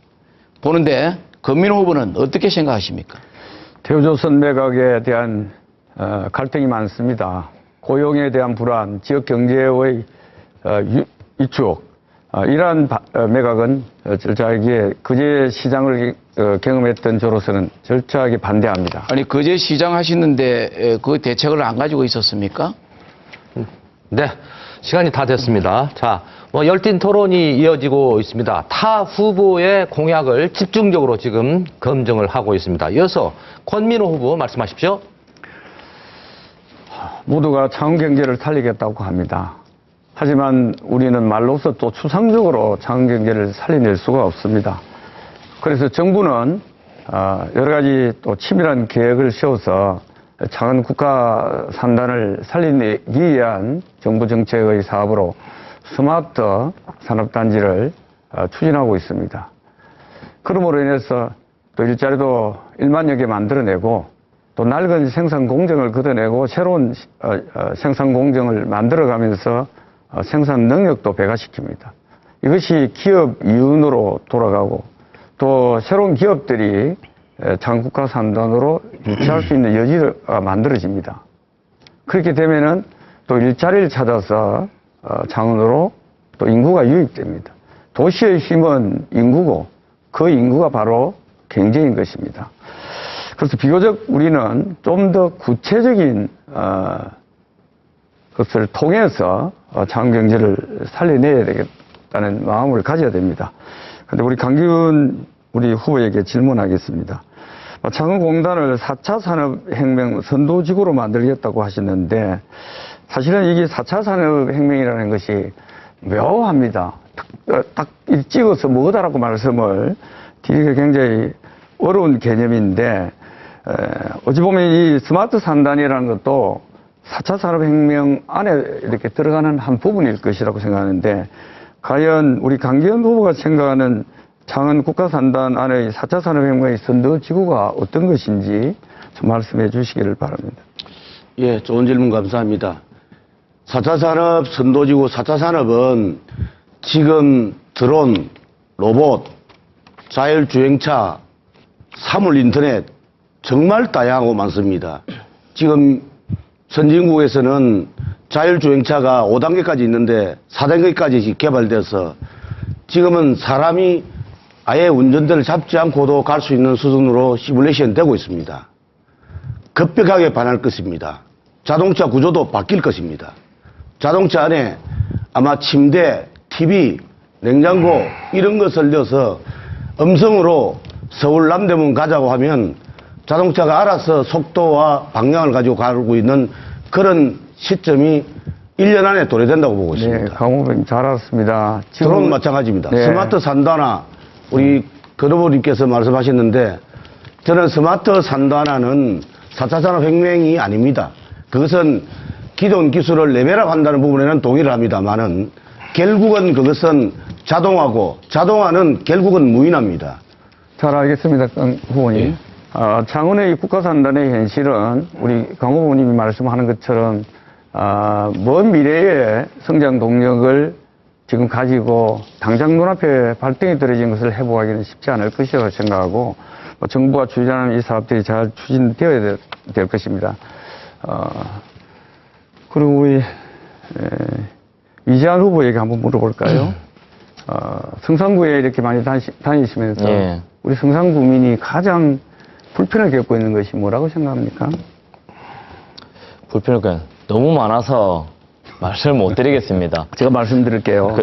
보는데 권민호 후보는 어떻게 생각하십니까? 대우조선 매각에 대한 갈등이 많습니다. 고용에 대한 불안, 지역 경제의 위축, 이러한 매각은 절차하게 거제 시장을 경험했던 저로서는 절차하게 반대합니다. 아니 거제 시장 하시는데 그 대책을 안 가지고 있었습니까? 네, 시간이 다 됐습니다. 자, 열띤 토론이 이어지고 있습니다. 타 후보의 공약을 집중적으로 지금 검증을 하고 있습니다. 이어서 권민호 후보 말씀하십시오. 모두가 창원 경제를 살리겠다고 합니다. 하지만 우리는 말로서 또 추상적으로 창원 경제를 살려낼 수가 없습니다. 그래서 정부는 여러 가지 또 치밀한 계획을 세워서 창원 국가 산단을 살리기 위한 정부 정책의 사업으로 스마트 산업단지를 추진하고 있습니다. 그러므로 인해서 또 일자리도 1만여 개 만들어내고 또 낡은 생산 공정을 걷어내고 새로운 생산 공정을 만들어가면서 생산 능력도 배가시킵니다. 이것이 기업 이윤으로 돌아가고 또 새로운 기업들이 창국가 산단으로 유치할 수 있는 여지가 만들어집니다. 그렇게 되면은 또 일자리를 찾아서 창원으로 또 인구가 유입됩니다. 도시의 힘은 인구고 그 인구가 바로 경제인 것입니다. 그래서 비교적 우리는 좀 더 구체적인 것을 통해서 창원 경제를 살려내야 되겠다는 마음을 가져야 됩니다. 그런데 우리 강기훈 우리 후보에게 질문하겠습니다. 창원공단을 4차 산업혁명 선도지구로 만들겠다고 하셨는데 사실은 이게 4차 산업혁명이라는 것이 묘합니다. 딱 찍어서 뭐다라고 말씀을 드리기가 굉장히 어려운 개념인데 어찌 보면 이 스마트 산단이라는 것도 4차 산업혁명 안에 이렇게 들어가는 한 부분일 것이라고 생각하는데 과연 우리 강기훈 후보가 생각하는 창원 국가산단 안의 4차 산업혁명의 선도지구가 어떤 것인지 좀 말씀해 주시기를 바랍니다. 예, 좋은 질문 감사합니다. 4차 산업 선도지구 4차 산업은 지금 드론, 로봇, 자율주행차, 사물인터넷 정말 다양하고 많습니다. 지금 선진국에서는 자율주행차가 5단계까지 있는데 4단계까지 개발돼서 지금은 사람이 아예 운전대를 잡지 않고도 갈 수 있는 수준으로 시뮬레이션 되고 있습니다. 급격하게 변할 것입니다. 자동차 구조도 바뀔 것입니다. 자동차 안에 아마 침대, TV, 냉장고 이런 것을 넣어서 음성으로 서울 남대문 가자고 하면 자동차가 알아서 속도와 방향을 가지고 가고 있는 그런 시점이 1년 안에 도래된다고 보고 있습니다. 네, 강 후보님 잘 알았습니다. 드론 마찬가지입니다. 네. 스마트 산단화 우리 권 후보님께서 말씀하셨는데 저는 스마트 산단화는 4차 산업혁명이 아닙니다. 그것은 기존 기술을 레벨업한다는 부분에는 동의를 합니다만은 결국은 그것은 자동화고 자동화는 결국은 무인화입니다. 잘 알겠습니다, 강 후보님. 창원의 국가산단의 현실은 우리 강 후보님이 말씀하는 것처럼 먼 미래의 성장 동력을 지금 가지고 당장 눈앞에 발등에 떨어진 것을 회복하기는 쉽지 않을 것이라고 생각하고 정부가 추진하는 이 사업들이 잘 추진되어야 될 것입니다. 그리고 우리 이재한 후보에게 한번 물어볼까요? 성산구에 이렇게 많이 다니시면서 예. 우리 성산구민이 가장 불편을 겪고 있는 것이 뭐라고 생각합니까? 불편할 너무 많아서 말씀을 못 드리겠습니다. 제가 말씀드릴게요.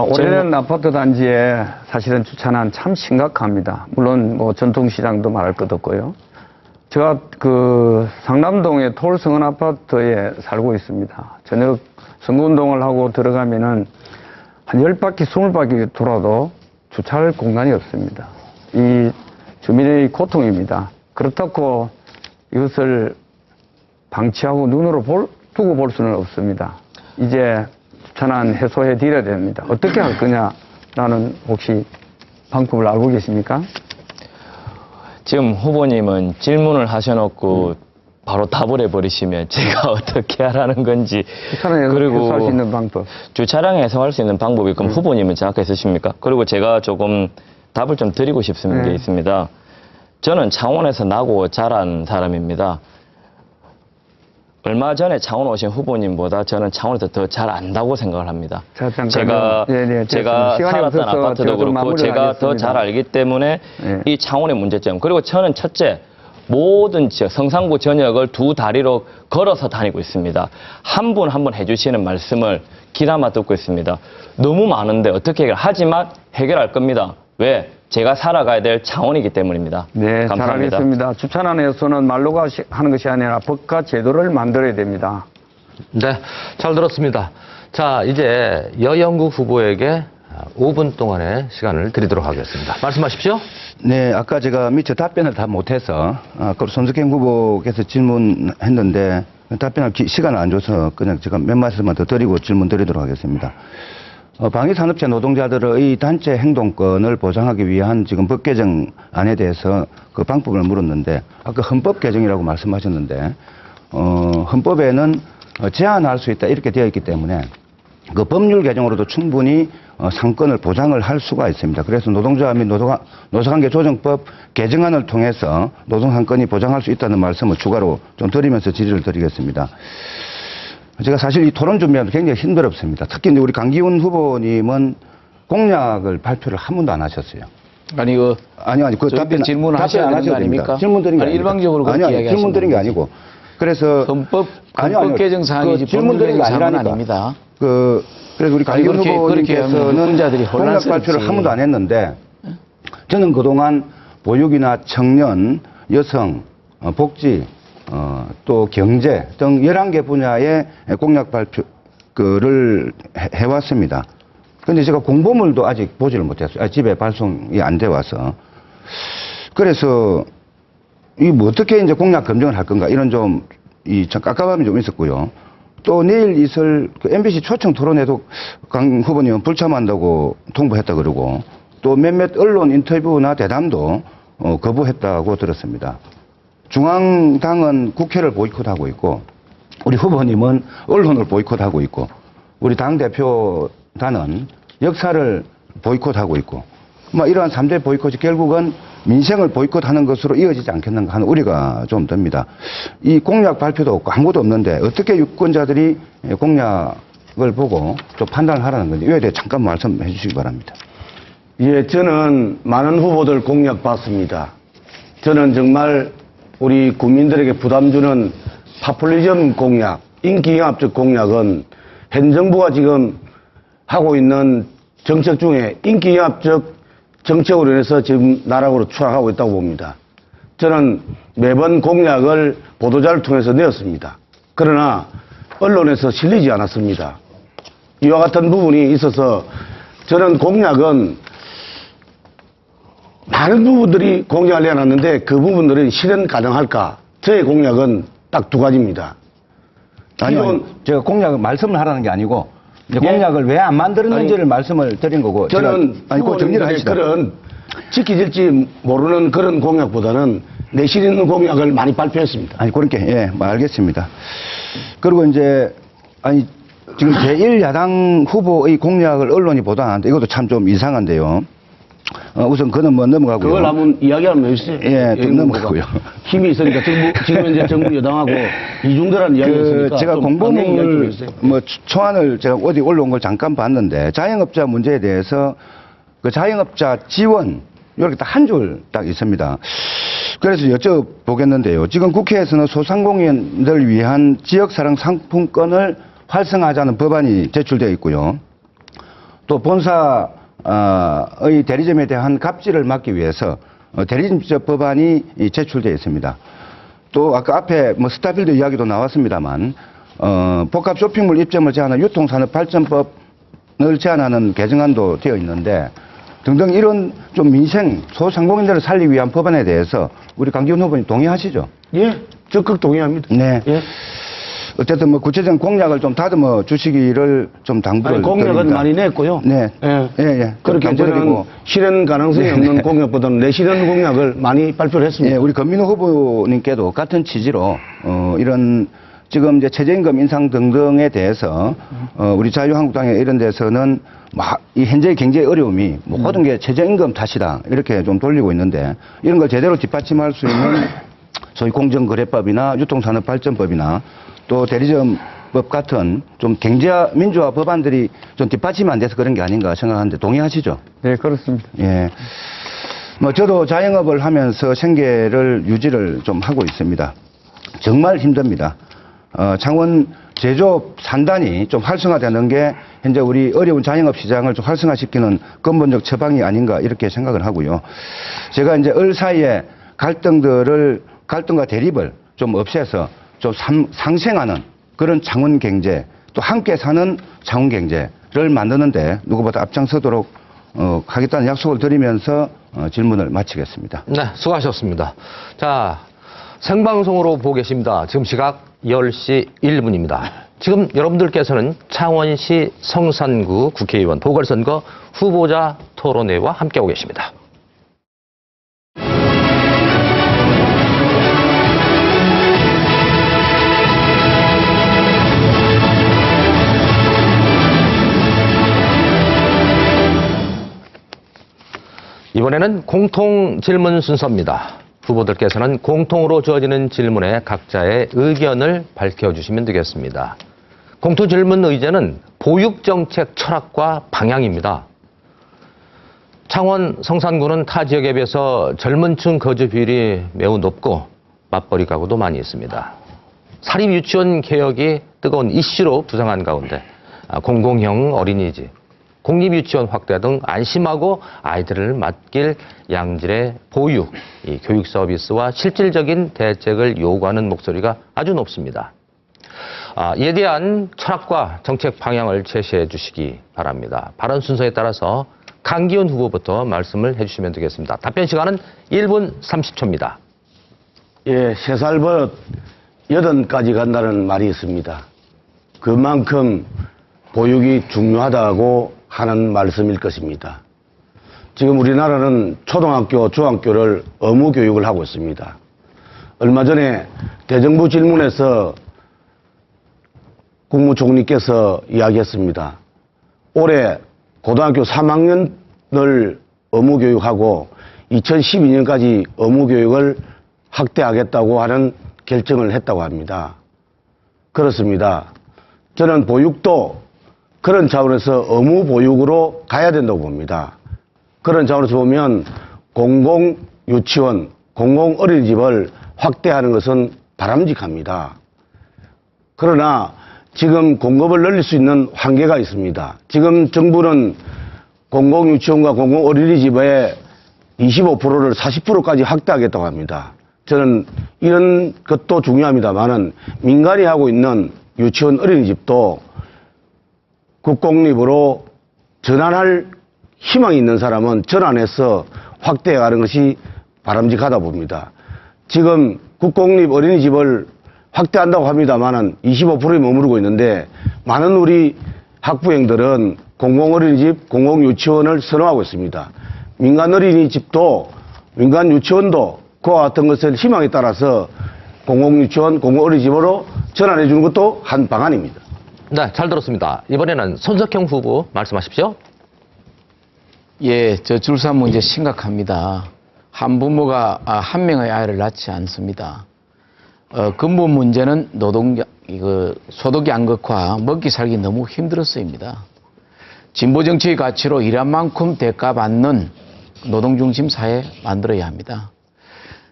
오래된 아파트 단지에 사실은 주차난 참 심각합니다. 물론 뭐 전통시장도 말할 것 없고요. 제가 그 상남동의 톨성은 아파트에 살고 있습니다. 저녁 선거운동을 하고 들어가면은 한 10바퀴, 20바퀴 돌아도 주차할 공간이 없습니다. 이 주민의 고통입니다. 그렇다고 이것을 방치하고 눈으로 볼 두고 볼 수는 없습니다. 이제 주차난 해소해 드려야 됩니다. 어떻게 할 거냐라는 혹시 방법을 알고 계십니까? 지금 후보님은 질문을 하셔놓고 바로 답을 해버리시면 제가 어떻게 하라는 건지. 주차난 해소할 수 있는 방법. 주차량 해소할 수 있는 방법이 그럼 후보님은 정확하게 있으십니까? 그리고 제가 조금 답을 좀 드리고 싶은 게 있습니다. 저는 창원에서 나고 자란 사람입니다. 얼마 전에 창원 오신 후보님보다 저는 창원에서 더 잘 안다고 생각을 합니다. 자, 잠깐만요. 제가 시간이 살았던 없어서 아파트도 제가 좀 그렇고 마무리를 제가 더 하겠습니다. 잘 알기 때문에 이 창원의 문제점. 그리고 저는 첫째, 모든 지역, 성산구 전역을 두 다리로 걸어서 다니고 있습니다. 한 분 한 분 해주시는 말씀을 귀담아 듣고 있습니다. 너무 많은데 어떻게 하지만 해결할 겁니다. 왜? 제가 살아가야 될 창원이기 때문입니다. 네, 잘 감사합니다. 알겠습니다. 주차난에서는 말로가 하는 것이 아니라 법과 제도를 만들어야 됩니다. 네, 잘 들었습니다. 자, 이제 여영국 후보에게 5분 동안의 시간을 드리도록 하겠습니다. 말씀하십시오. 네, 아까 제가 미처 답변을 다 못해서 그 손석행 후보께서 질문했는데 답변할 시간을 안 줘서 그냥 제가 몇 말씀만 더 드리고 질문 드리도록 하겠습니다. 방위산업체 노동자들의 단체 행동권을 보장하기 위한 지금 법 개정안에 대해서 그 방법을 물었는데 아까 헌법 개정이라고 말씀하셨는데 헌법에는 제한할 수 있다 이렇게 되어 있기 때문에 그 법률 개정으로도 충분히 상권을 보장을 할 수가 있습니다. 그래서 노동자 및 노사관계 조정법 개정안을 통해서 노동상권이 보장할 수 있다는 말씀을 추가로 좀 드리면서 질의를 드리겠습니다. 제가 사실 이 토론 준비하면서 굉장히 힘들었습니다. 특히 우리 강기훈 후보님은 공약을 발표를 한 번도 안 하셨어요. 아니 그 저희들 질문을 하셔야 되는 거 아닙니까? 질문 드린 게 아니, 아닙니다. 일방적으로 그렇게 이야기하시는 질문 드린 게 거지. 아니고 그래서 헌법 개정 사항이지 질문 드린 게 사항은 아니라니까. 아닙니다. 그래서 우리 아니, 강기훈 그렇게 하면 후보님께서는 유권자들이 공약 혼란스럽지. 발표를 한 번도 안 했는데 저는 그동안 보육이나 청년, 여성, 복지, 또 경제 등 11개 분야의 공약 발표를 해왔습니다. 근데 제가 공보물도 아직 보지를 못했어요. 집에 발송이 안 돼 와서. 그래서, 이 뭐 어떻게 이제 공약 검증을 할 건가, 이런 좀 깝깝함이 좀 있었고요. 또 내일 있을 그 MBC 초청 토론에도 강 후보님은 불참한다고 통보했다 그러고 또 몇몇 언론 인터뷰나 대담도 거부했다고 들었습니다. 중앙당은 국회를 보이콧하고 있고 우리 후보님은 언론을 보이콧하고 있고 우리 당대표단은 역사를 보이콧하고 있고 이러한 3대 보이콧이 결국은 민생을 보이콧하는 것으로 이어지지 않겠는가 하는 우려가 좀 듭니다. 이 공약 발표도 없고 아무것도 없는데 어떻게 유권자들이 공약을 보고 좀 판단을 하라는 건지 이에 대해 잠깐 말씀해 주시기 바랍니다. 예, 저는 많은 후보들 공약 봤습니다. 저는 정말 우리 국민들에게 부담 주는 파퓰리즘 공약, 인기영합적 공약은 현 정부가 지금 하고 있는 정책 중에 인기영합적 정책으로 인해서 지금 나락으로 추락하고 있다고 봅니다. 저는 매번 공약을 보도자를 통해서 내었습니다. 그러나 언론에서 실리지 않았습니다. 이와 같은 부분이 있어서 저는 공약은 많은 부분들이 공약을 내놨는데 그 부분들은 실현 가능할까? 저의 공약은 딱 두 가지입니다. 아니요, 제가 공약을 말씀을 하라는 게 아니고 이제 공약을 왜 안 만들었는지를 말씀을 드린 거고 저는 그 정리를 하시죠. 그런 지켜질지 모르는 그런 공약보다는 내실 있는 공약을 많이 발표했습니다. 아니 그렇게 예, 알겠습니다. 그리고 이제 지금 제1야당 후보의 공약을 언론이 보도하는데 이것도 참 좀 이상한데요. 우선 그는 넘어가고요. 그걸 한번 이야기하면 해주세요. 예, 좀 넘어가고요. 힘이 있으니까 지금 현재 정부 여당하고 이중대라는 이야기가 있으니까 제가 공보물 초안을 제가 어디 올라온 걸 잠깐 봤는데 자영업자 문제에 대해서 그 자영업자 지원 이렇게 딱 한 줄 딱 있습니다. 그래서 여쭤보겠는데요. 지금 국회에서는 소상공인들 위한 지역사랑 상품권을 활성화하자는 법안이 제출되어 있고요. 또 본사 의 대리점에 대한 갑질을 막기 위해서 대리점법 법안이 제출되어 있습니다. 또 아까 앞에 스타필드 이야기도 나왔습니다만 복합 쇼핑몰 입점을 제한하는 유통산업발전법을 제한하는 개정안도 되어 있는데 등등 이런 좀 민생 소상공인들을 살리기 위한 법안에 대해서 우리 강기훈 후보님 동의하시죠? 예, 적극 동의합니다. 네. 예. 어쨌든 뭐 구체적인 공약을 좀 다듬어 주시기를 좀 당부를 아니, 공약은 드립니다. 많이 냈고요. 네. 예. 예. 그렇게 저는 당부드리고. 실현 가능성이 없는 공약보다는 내실현 공약을 많이 발표를 했습니다. 예, 우리 권민우 후보님께도 같은 취지로 이런 지금 이제 최저임금 인상 등등에 대해서 우리 자유한국당의 이런 데서는 이 현재의 경제 어려움이 모든 게 최저임금 탓이다 이렇게 좀 돌리고 있는데 이런 걸 제대로 뒷받침할 수 있는 소위 공정거래법이나 유통산업발전법이나 또 대리점법 같은 좀 경제 민주화 법안들이 좀 뒷받침이 안 돼서 그런 게 아닌가 생각하는데 동의하시죠? 네, 그렇습니다. 예. 뭐 저도 자영업을 하면서 생계를 유지를 좀 하고 있습니다. 정말 힘듭니다. 창원 제조업 산단이 좀 활성화되는 게 현재 우리 어려운 자영업 시장을 좀 활성화시키는 근본적 처방이 아닌가 이렇게 생각을 하고요. 제가 이제 을 사이에 갈등과 대립을 좀 없애서 좀 상생하는 그런 창원 경제, 또 함께 사는 창원 경제를 만드는데 누구보다 앞장서도록 하겠다는 약속을 드리면서 질문을 마치겠습니다. 네, 수고하셨습니다. 자, 생방송으로 보고 계십니다. 지금 시각 10시 1분입니다. 지금 여러분들께서는 창원시 성산구 국회의원 보궐선거 후보자 토론회와 함께하고 계십니다. 이번에는 공통 질문 순서입니다. 후보들께서는 공통으로 주어지는 질문에 각자의 의견을 밝혀주시면 되겠습니다. 공통 질문 의제는 보육정책 철학과 방향입니다. 창원 성산구는 타 지역에 비해서 젊은층 거주 비율이 매우 높고 맞벌이 가구도 많이 있습니다. 사립유치원 개혁이 뜨거운 이슈로 부상한 가운데 공공형 어린이집, 공립유치원 확대 등 안심하고 아이들을 맡길 양질의 보육, 이 교육 서비스와 실질적인 대책을 요구하는 목소리가 아주 높습니다. 이에 대한 철학과 정책 방향을 제시해 주시기 바랍니다. 발언 순서에 따라서 강기훈 후보부터 말씀을 해주시면 되겠습니다. 답변 시간은 1분 30초입니다. 예, 3살 버릇 8까지 간다는 말이 있습니다. 그만큼 보육이 중요하다고 하는 말씀일 것입니다. 지금 우리나라는 초등학교, 중학교를 의무 교육을 하고 있습니다. 얼마 전에 대정부 질문에서 국무총리께서 이야기했습니다. 올해 고등학교 3학년을 의무 교육하고 2012년까지 의무 교육을 확대하겠다고 하는 결정을 했다고 합니다. 그렇습니다. 저는 보육도 그런 차원에서 의무 보육으로 가야 된다고 봅니다. 그런 차원에서 보면 공공유치원, 공공어린이집을 확대하는 것은 바람직합니다. 그러나 지금 공급을 늘릴 수 있는 한계가 있습니다. 지금 정부는 공공유치원과 공공어린이집의 25%를 40%까지 확대하겠다고 합니다. 저는 이런 것도 중요합니다만은 민간이 하고 있는 유치원 어린이집도 국공립으로 전환할 희망이 있는 사람은 전환해서 확대해가는 것이 바람직하다 봅니다. 지금 국공립 어린이집을 확대한다고 합니다만은 25%에 머무르고 있는데 많은 우리 학부형들은 공공어린이집, 공공유치원을 선호하고 있습니다. 민간 어린이집도, 민간 유치원도 그와 같은 것을 희망에 따라서 공공유치원, 공공어린이집으로 전환해 주는 것도 한 방안입니다. 네, 잘 들었습니다. 이번에는 손석형 후보 말씀하십시오. 예, 저 줄산 문제 심각합니다. 한 부모가 한 명의 아이를 낳지 않습니다. 근본 문제는 소득 양극화, 먹기 살기 너무 힘들었습니다. 진보 정치의 가치로 일한 만큼 대가받는 노동중심 사회 만들어야 합니다.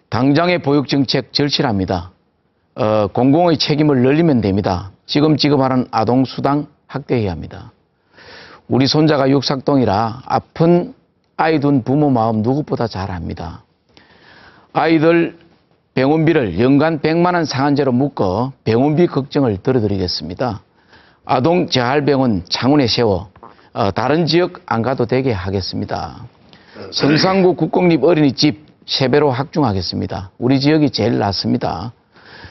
당장의 보육 정책 절실합니다. 공공의 책임을 늘리면 됩니다. 지금 지급하는 아동수당 확대해야 합니다. 우리 손자가 육삭동이라 아픈 아이 둔 부모 마음 누구보다 잘 압니다. 아이들 병원비를 연간 100만 원 상한제로 묶어 병원비 걱정을 덜어드리겠습니다. 아동 재활병원 창원에 세워 다른 지역 안 가도 되게 하겠습니다. 성산구 국공립 어린이집 3배로 확충하겠습니다. 우리 지역이 제일 낫습니다.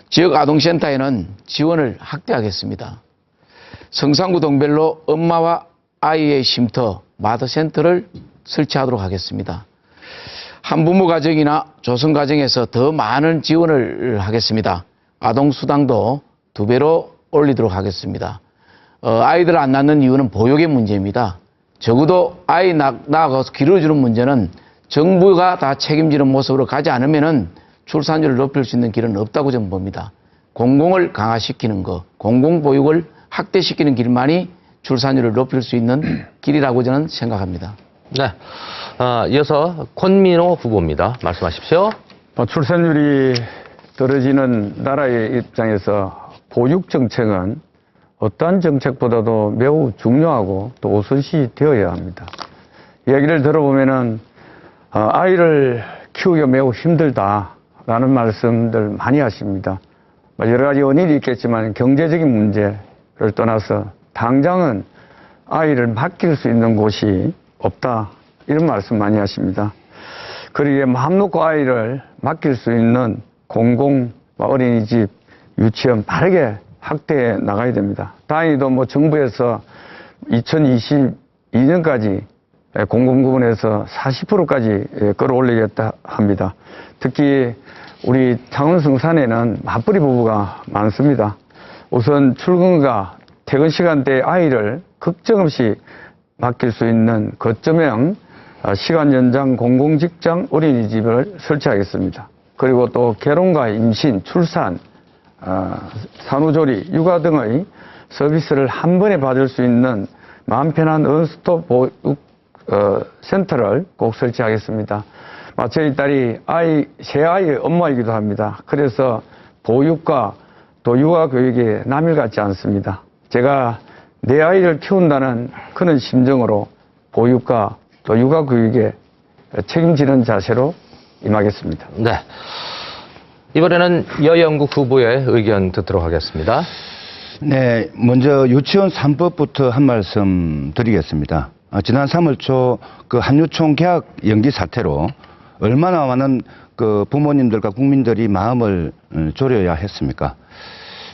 지역 아동센터에는 지원을 확대하겠습니다. 성산구 동별로 엄마와 아이의 쉼터, 마더센터를 설치하도록 하겠습니다. 한부모 가정이나 조성 가정에서 더 많은 지원을 하겠습니다. 아동수당도 2배로 올리도록 하겠습니다. 아이들 안 낳는 이유는 보육의 문제입니다. 적어도 아이 낳아서 기르어주는 문제는 정부가 다 책임지는 모습으로 가지 않으면은 출산율을 높일 수 있는 길은 없다고 저는 봅니다. 공공을 강화시키는 것, 공공보육을 확대시키는 길만이 출산율을 높일 수 있는 길이라고 저는 생각합니다. 네. 이어서 권민호 후보입니다. 말씀하십시오. 출산율이 떨어지는 나라의 입장에서 보육 정책은 어떠한 정책보다도 매우 중요하고 또 우선시 되어야 합니다. 이야기를 들어보면은 아이를 키우기가 매우 힘들다라는 말씀들 많이 하십니다. 여러 가지 원인이 있겠지만 경제적인 문제를 떠나서 당장은 아이를 맡길 수 있는 곳이 없다, 이런 말씀 많이 하십니다. 그러기에 마음 놓고 아이를 맡길 수 있는 공공 어린이집, 유치원 바르게 확대해 나가야 됩니다. 다행히도 정부에서 2022년까지 공공부문에서 40%까지 끌어올리겠다 합니다. 특히 우리 창원 성산에는 맞벌이 부부가 많습니다. 우선 출근과 퇴근 시간대에 아이를 걱정 없이 맡길 수 있는 거점형 시간 연장 공공직장 어린이집을 설치하겠습니다. 그리고 또 결혼과 임신, 출산, 산후조리, 육아 등의 서비스를 한 번에 받을 수 있는 마음 편한 원스톱 보육 센터를 꼭 설치하겠습니다. 저희 딸이 세 아이의 엄마이기도 합니다. 그래서 보육과 또 육아 교육에 남일 같지 않습니다. 제가 내 아이를 키운다는 그런 심정으로 보육과 또 육아 교육에 책임지는 자세로 임하겠습니다. 네. 이번에는 여영국 후보의 의견 듣도록 하겠습니다. 네, 먼저 유치원 3법부터 한 말씀 드리겠습니다. 지난 3월 초 그 한유총 계약 연기 사태로 얼마나 많은 그 부모님들과 국민들이 마음을 졸여야 했습니까?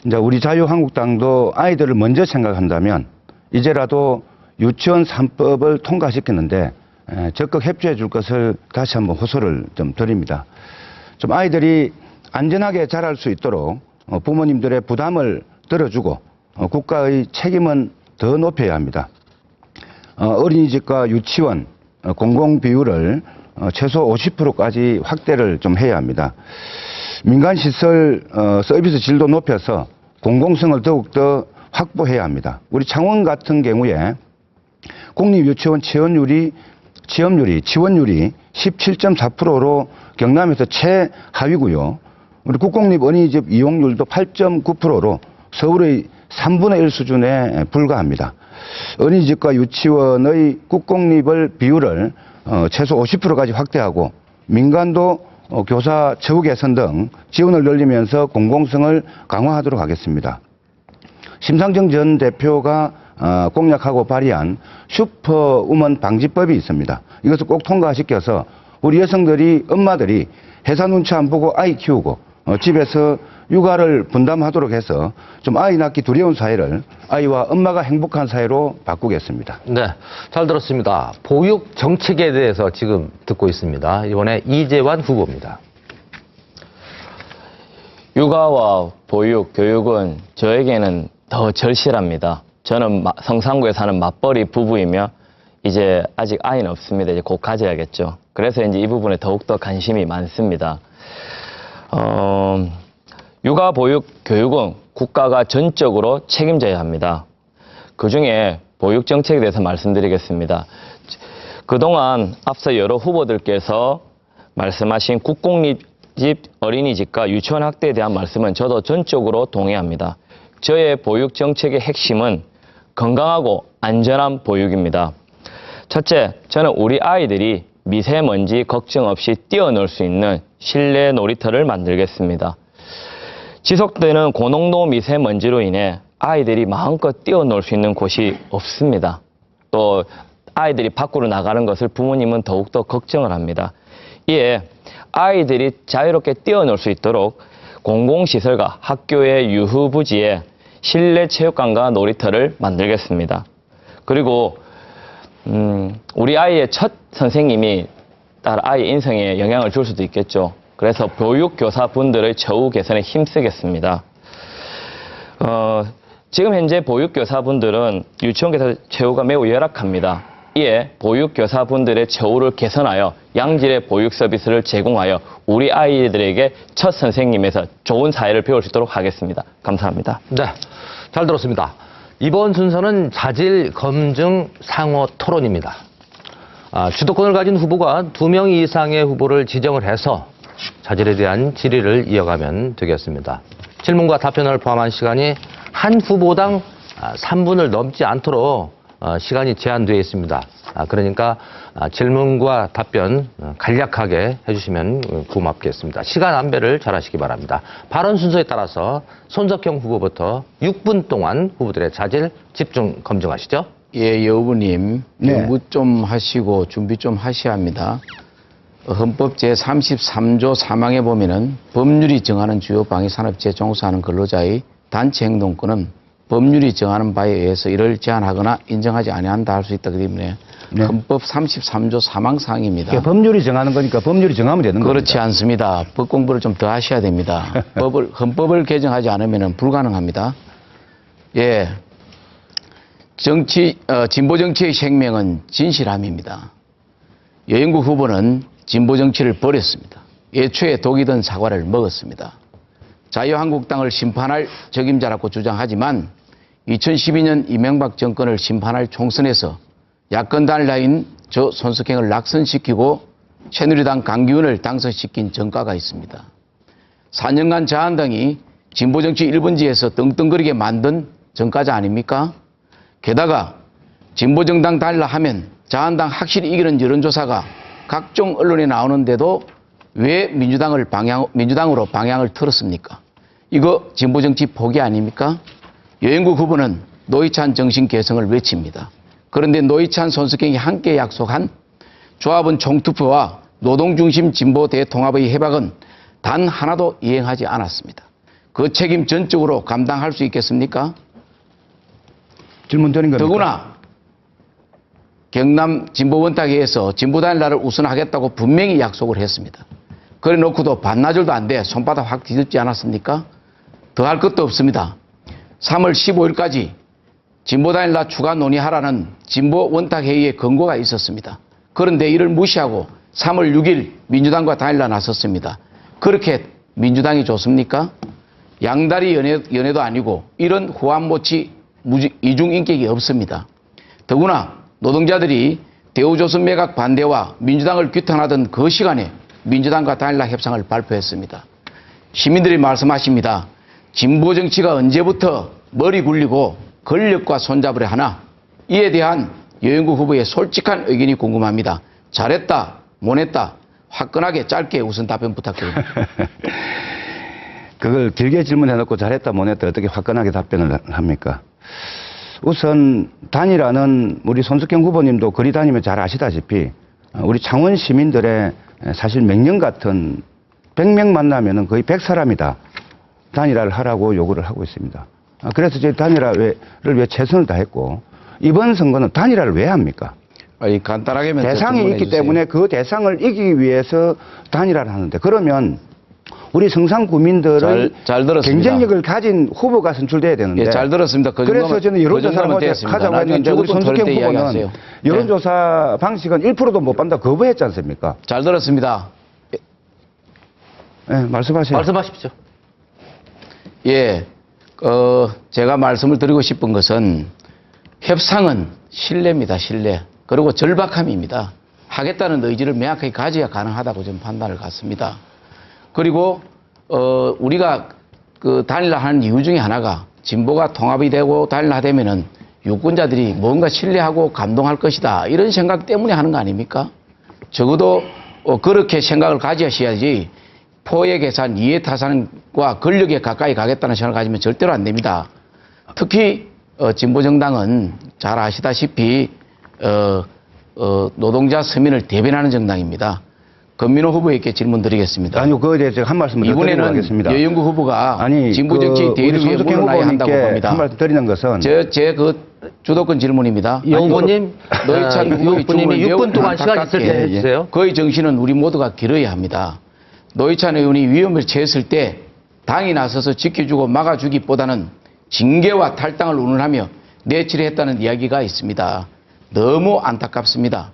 이제 우리 자유한국당도 아이들을 먼저 생각한다면 이제라도 유치원 3법을 통과시키는데 적극 협조해 줄 것을 다시 한번 호소를 좀 드립니다. 좀 아이들이 안전하게 자랄 수 있도록 부모님들의 부담을 덜어주고 국가의 책임은 더 높여야 합니다. 어린이집과 유치원 공공 비율을 최소 50%까지 확대를 좀 해야 합니다. 민간시설 서비스 질도 높여서 공공성을 더욱더 확보해야 합니다. 우리 창원 같은 경우에 공립유치원 지원율이 17.4%로 경남에서 최하위고요. 우리 국공립 어린이집 이용률도 8.9%로 서울의 3분의 1 수준에 불과합니다. 어린이집과 유치원의 국공립을 비율을 최소 50%까지 확대하고 민간도 교사 처우 개선 등 지원을 늘리면서 공공성을 강화하도록 하겠습니다. 심상정 전 대표가 공약하고 발의한 슈퍼우먼 방지법이 있습니다. 이것을 꼭 통과시켜서 우리 여성들이, 엄마들이 회사 눈치 안 보고 아이 키우고 집에서 육아를 분담하도록 해서 좀 아이 낳기 두려운 사회를 아이와 엄마가 행복한 사회로 바꾸겠습니다. 네, 잘 들었습니다. 보육 정책에 대해서 지금 듣고 있습니다. 이번에 이재환 후보입니다. 육아와 보육, 교육은 저에게는 더 절실합니다. 저는 성산구에 사는 맞벌이 부부이며 이제 아직 아이는 없습니다. 이제 곧 가져야겠죠. 그래서 이제 이 부분에 더욱더 관심이 많습니다. 육아, 보육, 교육은 국가가 전적으로 책임져야 합니다. 그중에 보육 정책에 대해서 말씀드리겠습니다. 그동안 앞서 여러 후보들께서 말씀하신 국공립집 어린이집과 유치원 확대에 대한 말씀은 저도 전적으로 동의합니다. 저의 보육 정책의 핵심은 건강하고 안전한 보육입니다. 첫째, 저는 우리 아이들이 미세먼지 걱정 없이 뛰어놀 수 있는 실내 놀이터를 만들겠습니다. 지속되는 고농도 미세먼지로 인해 아이들이 마음껏 뛰어놀 수 있는 곳이 없습니다. 또 아이들이 밖으로 나가는 것을 부모님은 더욱더 걱정을 합니다. 이에 아이들이 자유롭게 뛰어놀 수 있도록 공공시설과 학교의 유후부지에 실내 체육관과 놀이터를 만들겠습니다. 그리고 우리 아이의 첫 선생님이 딸 아이 인생에 영향을 줄 수도 있겠죠. 그래서 보육교사분들의 처우 개선에 힘쓰겠습니다. 지금 현재 보육교사분들은 유치원교사 처우가 매우 열악합니다. 이에 보육교사분들의 처우를 개선하여 양질의 보육 서비스를 제공하여 우리 아이들에게 첫 선생님에서 좋은 사회를 배울 수 있도록 하겠습니다. 감사합니다. 네, 잘 들었습니다. 이번 순서는 자질 검증 상호 토론입니다. 주도권을 가진 후보가 2명 이상의 후보를 지정을 해서 자질에 대한 질의를 이어가면 되겠습니다. 질문과 답변을 포함한 시간이 한 후보당 3분을 넘지 않도록 시간이 제한되어 있습니다. 그러니까 질문과 답변 간략하게 해주시면 고맙겠습니다. 시간 안배를 잘 하시기 바랍니다. 발언 순서에 따라서 손석형 후보부터 6분 동안 후보들의 자질 집중 검증하시죠. 예, 여우부님, 네. 연구 좀 하시고 준비 좀 하셔야 합니다. 헌법 제33조 3항에 보면은 법률이 정하는 주요 방위산업체에 종사하는 근로자의 단체 행동권은 법률이 정하는 바에 의해서 이를 제한하거나 인정하지 아니한다 할 수 있다. 때문에 네. 헌법 33조 3항 사항입니다. 그러니까 법률이 정하는 거니까 법률이 정하면 되는 겁니다. 그렇지 않습니다. 법 공부를 좀 더 하셔야 됩니다. 헌법을 개정하지 않으면 불가능합니다. 예. 진보 정치의 생명은 진실함입니다. 여인구 후보는 진보 정치를 버렸습니다. 예초에 독이 든 사과를 먹었습니다. 자유한국당을 심판할 적임자라고 주장하지만 2012년 이명박 정권을 심판할 총선에서 야권 단일화인 저 손석행을 낙선시키고 새누리당 강기훈을 당선시킨 전과가 있습니다. 4년간 자한당이 진보정치 1번지에서 떵떵거리게 만든 전과자 아닙니까? 게다가 진보정당 단일화하면 자한당 확실히 이기는 여론조사가 각종 언론에 나오는데도 왜 민주당으로 방향을 틀었습니까? 이거 진보정치 포기 아닙니까? 여인구 후보는 노회찬 정신 개성을 외칩니다. 그런데 노회찬 손석행이 함께 약속한 조합원 총투표와 노동중심 진보 대통합의 해박은 단 하나도 이행하지 않았습니다. 그 책임 전적으로 감당할 수 있겠습니까? 질문 드린 겁니까? 더구나 경남 진보원탁회에서 진보단일화를 우선하겠다고 분명히 약속을 했습니다. 그래 놓고도 반나절도 안 돼 손바닥 확 뒤집지 않았습니까? 더 할 것도 없습니다. 3월 15일까지 진보단일화 추가 논의하라는 진보원탁회의의 권고가 있었습니다. 그런데 이를 무시하고 3월 6일 민주당과 단일화 나섰습니다. 그렇게 민주당이 좋습니까? 양다리 연애도 아니고 이런 후한모치 이중인격이 없습니다. 더구나 노동자들이 대우조선 매각 반대와 민주당을 규탄하던 그 시간에 민주당과 단일화 협상을 발표했습니다. 시민들이 말씀하십니다. 진보 정치가 언제부터 머리 굴리고 권력과 손잡으려 하나? 이에 대한 여인구 후보의 솔직한 의견이 궁금합니다. 잘했다, 못했다, 화끈하게 짧게 우선 답변 부탁드립니다. 그걸 길게 질문해놓고 잘했다 못했다 어떻게 화끈하게 답변을 합니까? 우선 단일화는 우리 손석형 후보님도 거리 다니면 잘 아시다시피 우리 창원 시민들의 사실 맹령 같은 100명 만나면 거의 100사람이다 단일화를 하라고 요구를 하고 있습니다. 그래서 저희 단일화를 위해 최선을 다했고 이번 선거는 단일화를 왜 합니까? 간단하게 대상이 있기 때문에 그 대상을 이기기 위해서 단일화를 하는데 그러면 우리 성산 구민들의 잘 들었습니다. 경쟁력을 가진 후보가 선출돼야 되는데 예, 잘 들었습니다. 그래서 저는 여론조사를 하자고 했는데 우리 손석형 후보는 여론조사 방식은 1%도 못 받는다 거부했지 않습니까? 잘 들었습니다. 네, 말씀하세요. 말씀하십시오. 예, 제가 말씀을 드리고 싶은 것은 협상은 신뢰입니다, 신뢰. 그리고 절박함입니다. 하겠다는 의지를 명확하게 가져야 가능하다고 저는 판단을 갖습니다. 그리고 우리가 그 단일화하는 이유 중에 하나가 진보가 통합이 되고 단일화되면은 유권자들이 뭔가 신뢰하고 감동할 것이다 이런 생각 때문에 하는 거 아닙니까? 적어도 그렇게 생각을 가지셔야지 포의 계산, 이해 타산과 권력에 가까이 가겠다는 생각을 가지면 절대로 안 됩니다. 특히 진보 정당은 잘 아시다시피 노동자 서민을 대변하는 정당입니다. 권민호 후보에게 질문 드리겠습니다. 아니요, 그거에 대해서 한 말씀 더 드리고 이번에는 하겠습니다. 여영구 후보가 아니, 진보 정치 대의를 위해 물러나야 한다고 봅니다. 한 말씀 드리는 것은 제 주도권 질문입니다. 영부님, 노회찬 후보의 죽음을 영부님이 매우 6분 동안 시간 있을 때 안타깝게 해주세요. 그의 정신은 우리 모두가 길어야 합니다. 노회찬 의원이 위험을 처했을 때 당이 나서서 지켜주고 막아주기보다는 징계와 탈당을 운운하며 내치를 했다는 이야기가 있습니다. 너무 안타깝습니다.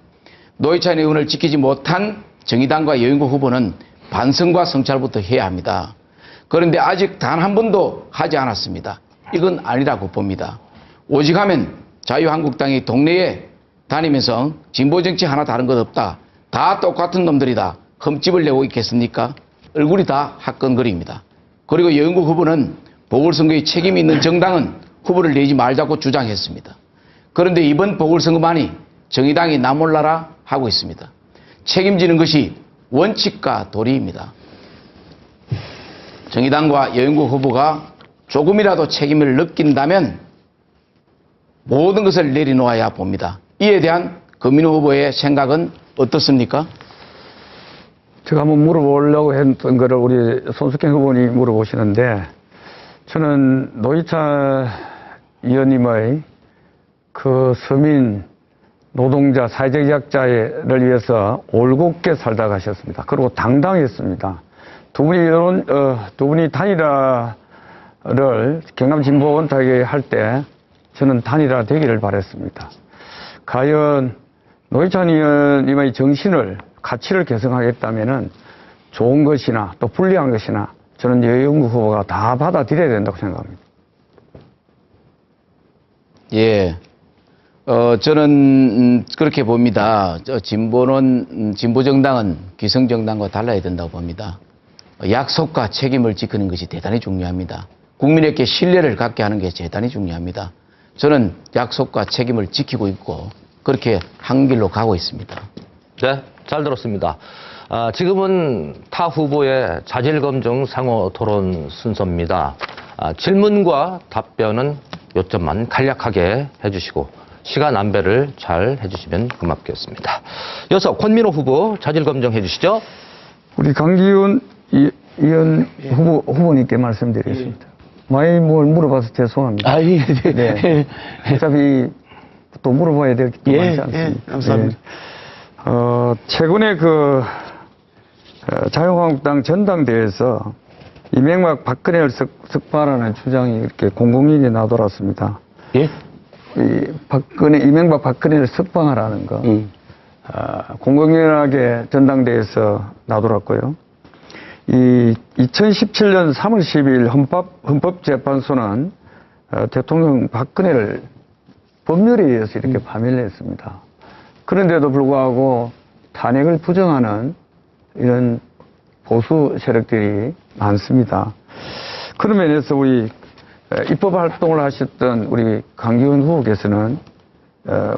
노회찬 의원을 지키지 못한 정의당과 여영구 후보는 반성과 성찰부터 해야 합니다. 그런데 아직 단 한 번도 하지 않았습니다. 이건 아니라고 봅니다. 오직 하면 자유한국당이 동네에 다니면서 진보정치 하나 다른 것 없다. 다 똑같은 놈들이다. 흠집을 내고 있겠습니까? 얼굴이 다 화끈거립니다. 그리고 여영구 후보는 보궐선거에 책임이 있는 정당은 후보를 내지 말자고 주장했습니다. 그런데 이번 보궐선거만이 정의당이 나 몰라라 하고 있습니다. 책임지는 것이 원칙과 도리입니다. 정의당과 여영구 후보가 조금이라도 책임을 느낀다면 모든 것을 내려놓아야 봅니다. 이에 대한 권민호 후보의 생각은 어떻습니까? 제가 한번 물어보려고 했던 거를 우리 손석희 후보님이 물어보시는데, 저는 노회찬 의원님의 그 서민 노동자 사회적 약자를 위해서 올곧게 살다 가셨습니다. 그리고 당당했습니다. 두 분이 단일화를 경남 진보 원탁에 할 때 저는 단일화 되기를 바랬습니다. 과연 노회찬 의원님의 정신을, 가치를 개성하겠다면은 좋은 것이나 또 불리한 것이나 저는 여영구 후보가 다 받아들여야 된다고 생각합니다. 예. 저는 그렇게 봅니다. 진보정당은 기성정당과 달라야 된다고 봅니다. 약속과 책임을 지키는 것이 대단히 중요합니다. 국민에게 신뢰를 갖게 하는 게 대단히 중요합니다. 저는 약속과 책임을 지키고 있고 그렇게 한 길로 가고 있습니다. 네, 잘 들었습니다. 지금은 타 후보의 자질검증 상호 토론 순서입니다. 질문과 답변은 요점만 간략하게 해주시고 시간 안배를 잘 해주시면 고맙겠습니다. 이어서 권민호 후보 자질검증 해주시죠. 우리 강기훈 의원 후보님께 말씀드리겠습니다. 많이 뭘 물어봐서 죄송합니다. 예. 네. 어차피 또 물어봐야 될 게 많지 않습니까? 예, 감사합니다. 최근에 자유한국당 전당대회에서 이명박 박근혜를 석방하라는 주장이 이렇게 공공연히 나돌았습니다. 예? 이명박 박근혜를 석방하라는 거, 공공연하게 전당대회에서 나돌았고요. 2017년 3월 10일 헌법재판소는 대통령 박근혜를 법률에 의해서 이렇게 파면했습니다. 그런데도 불구하고 탄핵을 부정하는 이런 보수 세력들이 많습니다. 그런 면에서 우리 입법 활동을 하셨던 우리 강기훈 후보께서는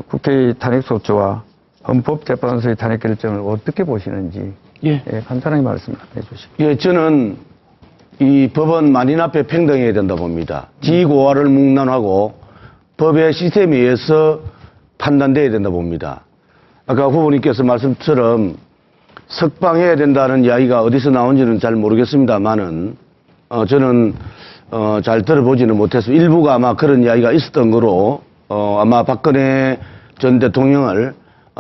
국회의 탄핵소추와 헌법재판소의 탄핵 결정을 어떻게 보시는지 간단하게 말씀해 주시죠. 예, 저는 이 법은 만인 앞에 평등해야 된다 봅니다. 지고와를 묵론하고 법의 시스템에 의해서 판단돼야 된다 봅니다. 아까 후보님께서 말씀처럼 석방해야 된다는 이야기가 어디서 나온지는 잘 모르겠습니다만은 저는 잘 들어보지는 못해서 일부가 아마 그런 이야기가 있었던 거로 아마 박근혜 전 대통령을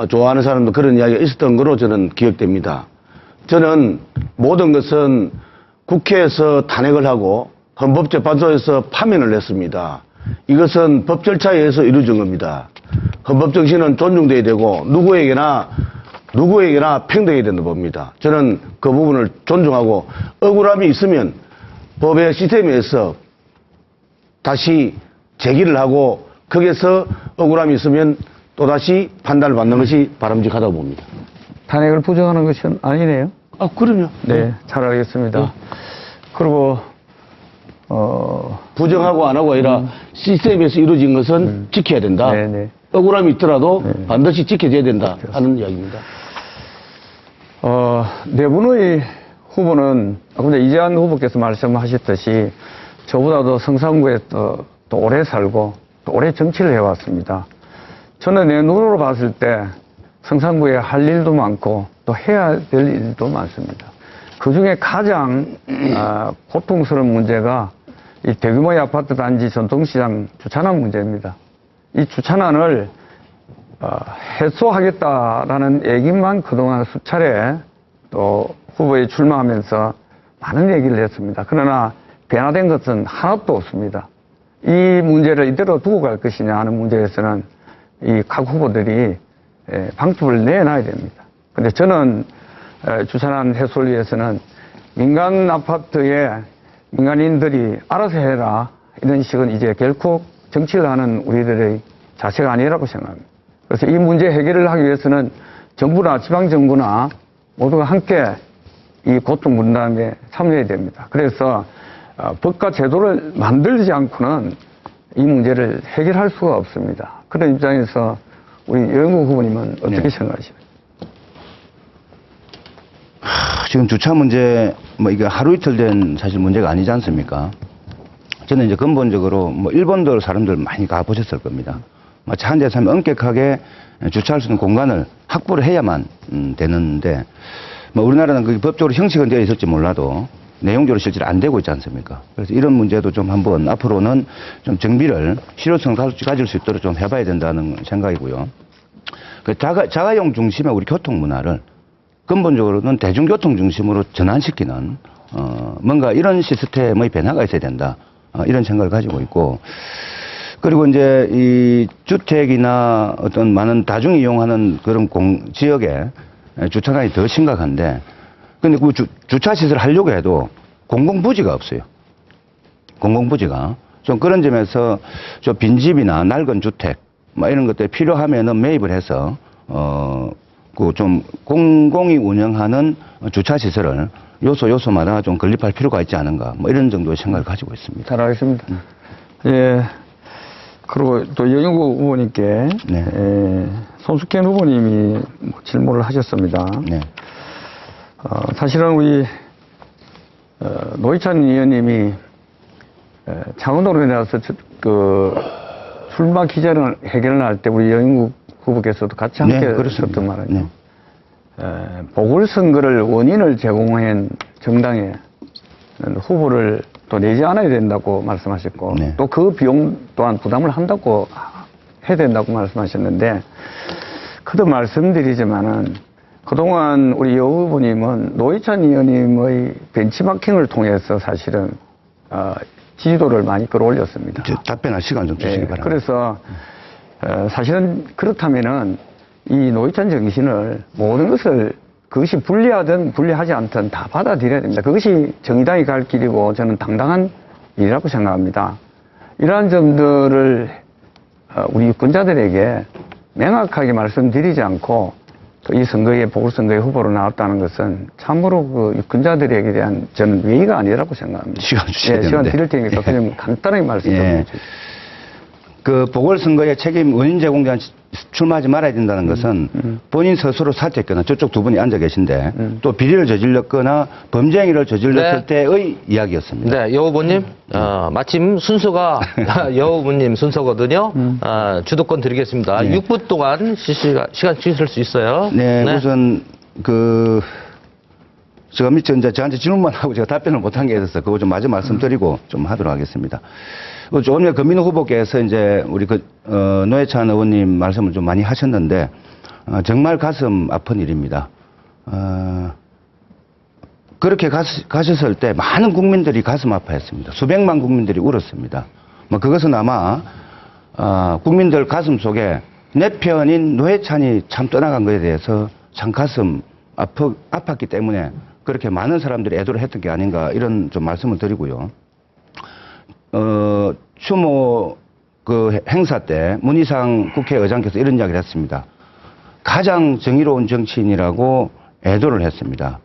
좋아하는 사람도 그런 이야기가 있었던 거로 저는 기억됩니다. 저는 모든 것은 국회에서 탄핵을 하고 헌법재판소에서 파면을 했습니다. 이것은 법 절차에 의해서 이루어진 겁니다. 헌법 정신은 존중돼야 되고 누구에게나 평등해야 된다 봅니다. 저는 그 부분을 존중하고 억울함이 있으면 법의 시스템에 의해서 다시 제기를 하고 거기에서 억울함이 있으면 또다시 판단을 받는 것이 바람직하다고 봅니다. 탄핵을 부정하는 것은 아니네요. 그럼요. 네, 잘 알겠습니다. 그리고 부정하고 안 하고 아니라 시스템에서 이루어진 것은 지켜야 된다. 네네. 억울함이 있더라도 반드시 지켜져야 된다 하는 이야기입니다. 네 분의 후보는 근데 이재한 후보께서 말씀하셨듯이 저보다도 성산구에 또 오래 살고 또 오래 정치를 해왔습니다. 저는 내 눈으로 봤을 때 성산구에 할 일도 많고 또 해야 될 일도 많습니다. 그 중에 가장 고통스러운 문제가 이 대규모의 아파트 단지 전통시장 주차난 문제입니다. 이 주차난을 해소하겠다라는 얘기만 그동안 수차례 또 후보에 출마하면서 많은 얘기를 했습니다. 그러나 변화된 것은 하나도 없습니다. 이 문제를 이대로 두고 갈 것이냐 하는 문제에서는 이 각 후보들이 방법을 내놔야 됩니다. 근데 저는 주차난 해소를 위해서는 민간 아파트에 민간인들이 알아서 해라 이런 식은 이제 결코 정치를 하는 우리들의 자세가 아니라고 생각합니다. 그래서 이 문제 해결을 하기 위해서는 정부나 지방정부나 모두가 함께 이 고통 분담에 참여해야 됩니다. 그래서 법과 제도를 만들지 않고는 이 문제를 해결할 수가 없습니다. 그런 입장에서 우리 여영국 후보님은 어떻게 네. 생각하십니까? 지금 주차 문제, 뭐 이게 하루 이틀 된 사실 문제가 아니지 않습니까? 저는 이제 근본적으로 뭐 일본도 사람들 많이 가보셨을 겁니다. 차 한 대 사면 엄격하게 주차할 수 있는 공간을 확보를 해야만 되는데, 뭐 우리나라는 그게 법적으로 형식은 되어 있을지 몰라도 내용적으로 실제로 안 되고 있지 않습니까? 그래서 이런 문제도 좀 한번 앞으로는 좀 정비를 실효성을 가질 수 있도록 좀 해봐야 된다는 생각이고요. 그 자가용 중심의 우리 교통 문화를 근본적으로는 대중교통 중심으로 전환시키는 뭔가 이런 시스템의 변화가 있어야 된다. 이런 생각을 가지고 있고, 그리고 이제 이 주택이나 어떤 많은 다중이 이용하는 그런 지역에 주차난이 더 심각한데, 근데 그 주차 시설을 하려고 해도 공공부지가 없어요. 공공부지가. 좀 그런 점에서 저 빈집이나 낡은 주택, 뭐 이런 것들이 필요하면은 매입을 해서, 그 좀 공공이 운영하는 주차 시설을 요소마다 좀 건립할 필요가 있지 않은가, 뭐 이런 정도의 생각을 가지고 있습니다. 잘 알겠습니다. 예. 그리고 또 여영국 후보님께 네. 손숙현 후보님이 질문을 하셨습니다. 네. 사실은 우리 노회찬 의원님이 창원으로 나와서 그 출마 기자를 해결을 할 때 우리 여영국 후보께서도 같이 함께 네, 그렇습니다. 했던 말이죠. 네. 보궐선거를 원인을 제공한 정당에 후보를 또 내지 않아야 된다고 말씀하셨고, 네. 또 그 비용 또한 부담을 한다고 해야 된다고 말씀하셨는데, 그도 말씀드리지만은 그동안 우리 여 후보님은 노회찬 의원님의 벤치마킹을 통해서 사실은 지지도를 많이 끌어올렸습니다. 답변할 시간 좀 주시기 네, 바랍니다. 그래서 사실은 그렇다면은 이 노회찬 정신을 모든 것을 그것이 불리하든 불리하지 않든 다 받아들여야 됩니다. 그것이 정의당이 갈 길이고 저는 당당한 일이라고 생각합니다. 이러한 점들을 우리 유권자들에게 명확하게 말씀드리지 않고 또 이 선거에 보궐선거에 후보로 나왔다는 것은 참으로 그 유권자들에게 대한 저는 예의가 아니라고 생각합니다. 시간 주셔야 예, 시간 되는데. 드릴 테니까 그냥 간단하게 말씀 좀 예. 해주세요. 그 보궐선거에 책임 원인 제공자 출마하지 말아야 된다는 것은 본인 스스로 사퇴했거나 저쪽 두 분이 앉아 계신데 또 비리를 저질렀거나 범죄 행위를 저질렀을 네. 때의 이야기였습니다. 네, 여 후보님, 마침 순서가 여 후보님 순서거든요. 주도권 드리겠습니다. 네. 6분 동안 시간 주실 수 있어요. 네, 우선 제가 밑에 이제 저한테 질문만 하고 제가 답변을 못한 게 있어서 그거 좀 마저 말씀드리고 좀 하도록 하겠습니다. 조금 전에 금민호 후보께서 이제 우리 노회찬 의원님 말씀을 좀 많이 하셨는데, 정말 가슴 아픈 일입니다. 그렇게 가셨을 때 많은 국민들이 가슴 아파했습니다. 수백만 국민들이 울었습니다. 뭐 그것은 아마, 국민들 가슴 속에 내 편인 노회찬이 참 떠나간 것에 대해서 참 가슴 아팠기 때문에 그렇게 많은 사람들이 애도를 했던 게 아닌가 이런 좀 말씀을 드리고요. 추모 그 행사 때 문희상 국회의장께서 이런 이야기를 했습니다. 가장 정의로운 정치인이라고 애도를 했습니다.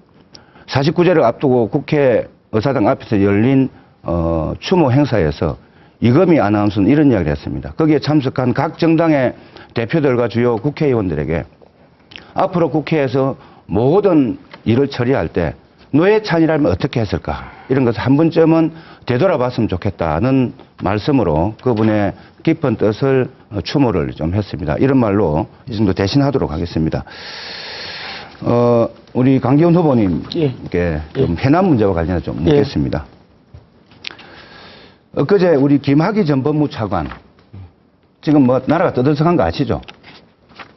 49제를 앞두고 국회의사당 앞에서 열린 추모 행사에서 이금희 아나운서는 이런 이야기를 했습니다. 거기에 참석한 각 정당의 대표들과 주요 국회의원들에게 앞으로 국회에서 모든 일을 처리할 때 노회찬이라면 어떻게 했을까? 이런 것을 한 번쯤은 되돌아봤으면 좋겠다는 말씀으로 그분의 깊은 뜻을 추모를 좀 했습니다. 이런 말로 이 정도 대신하도록 하겠습니다. 우리 강기훈 후보님께 좀 해남 문제와 관련해서 좀 묻겠습니다. 엊그제 우리 김학의 전 법무차관, 지금 뭐 나라가 떠들썩한 거 아시죠?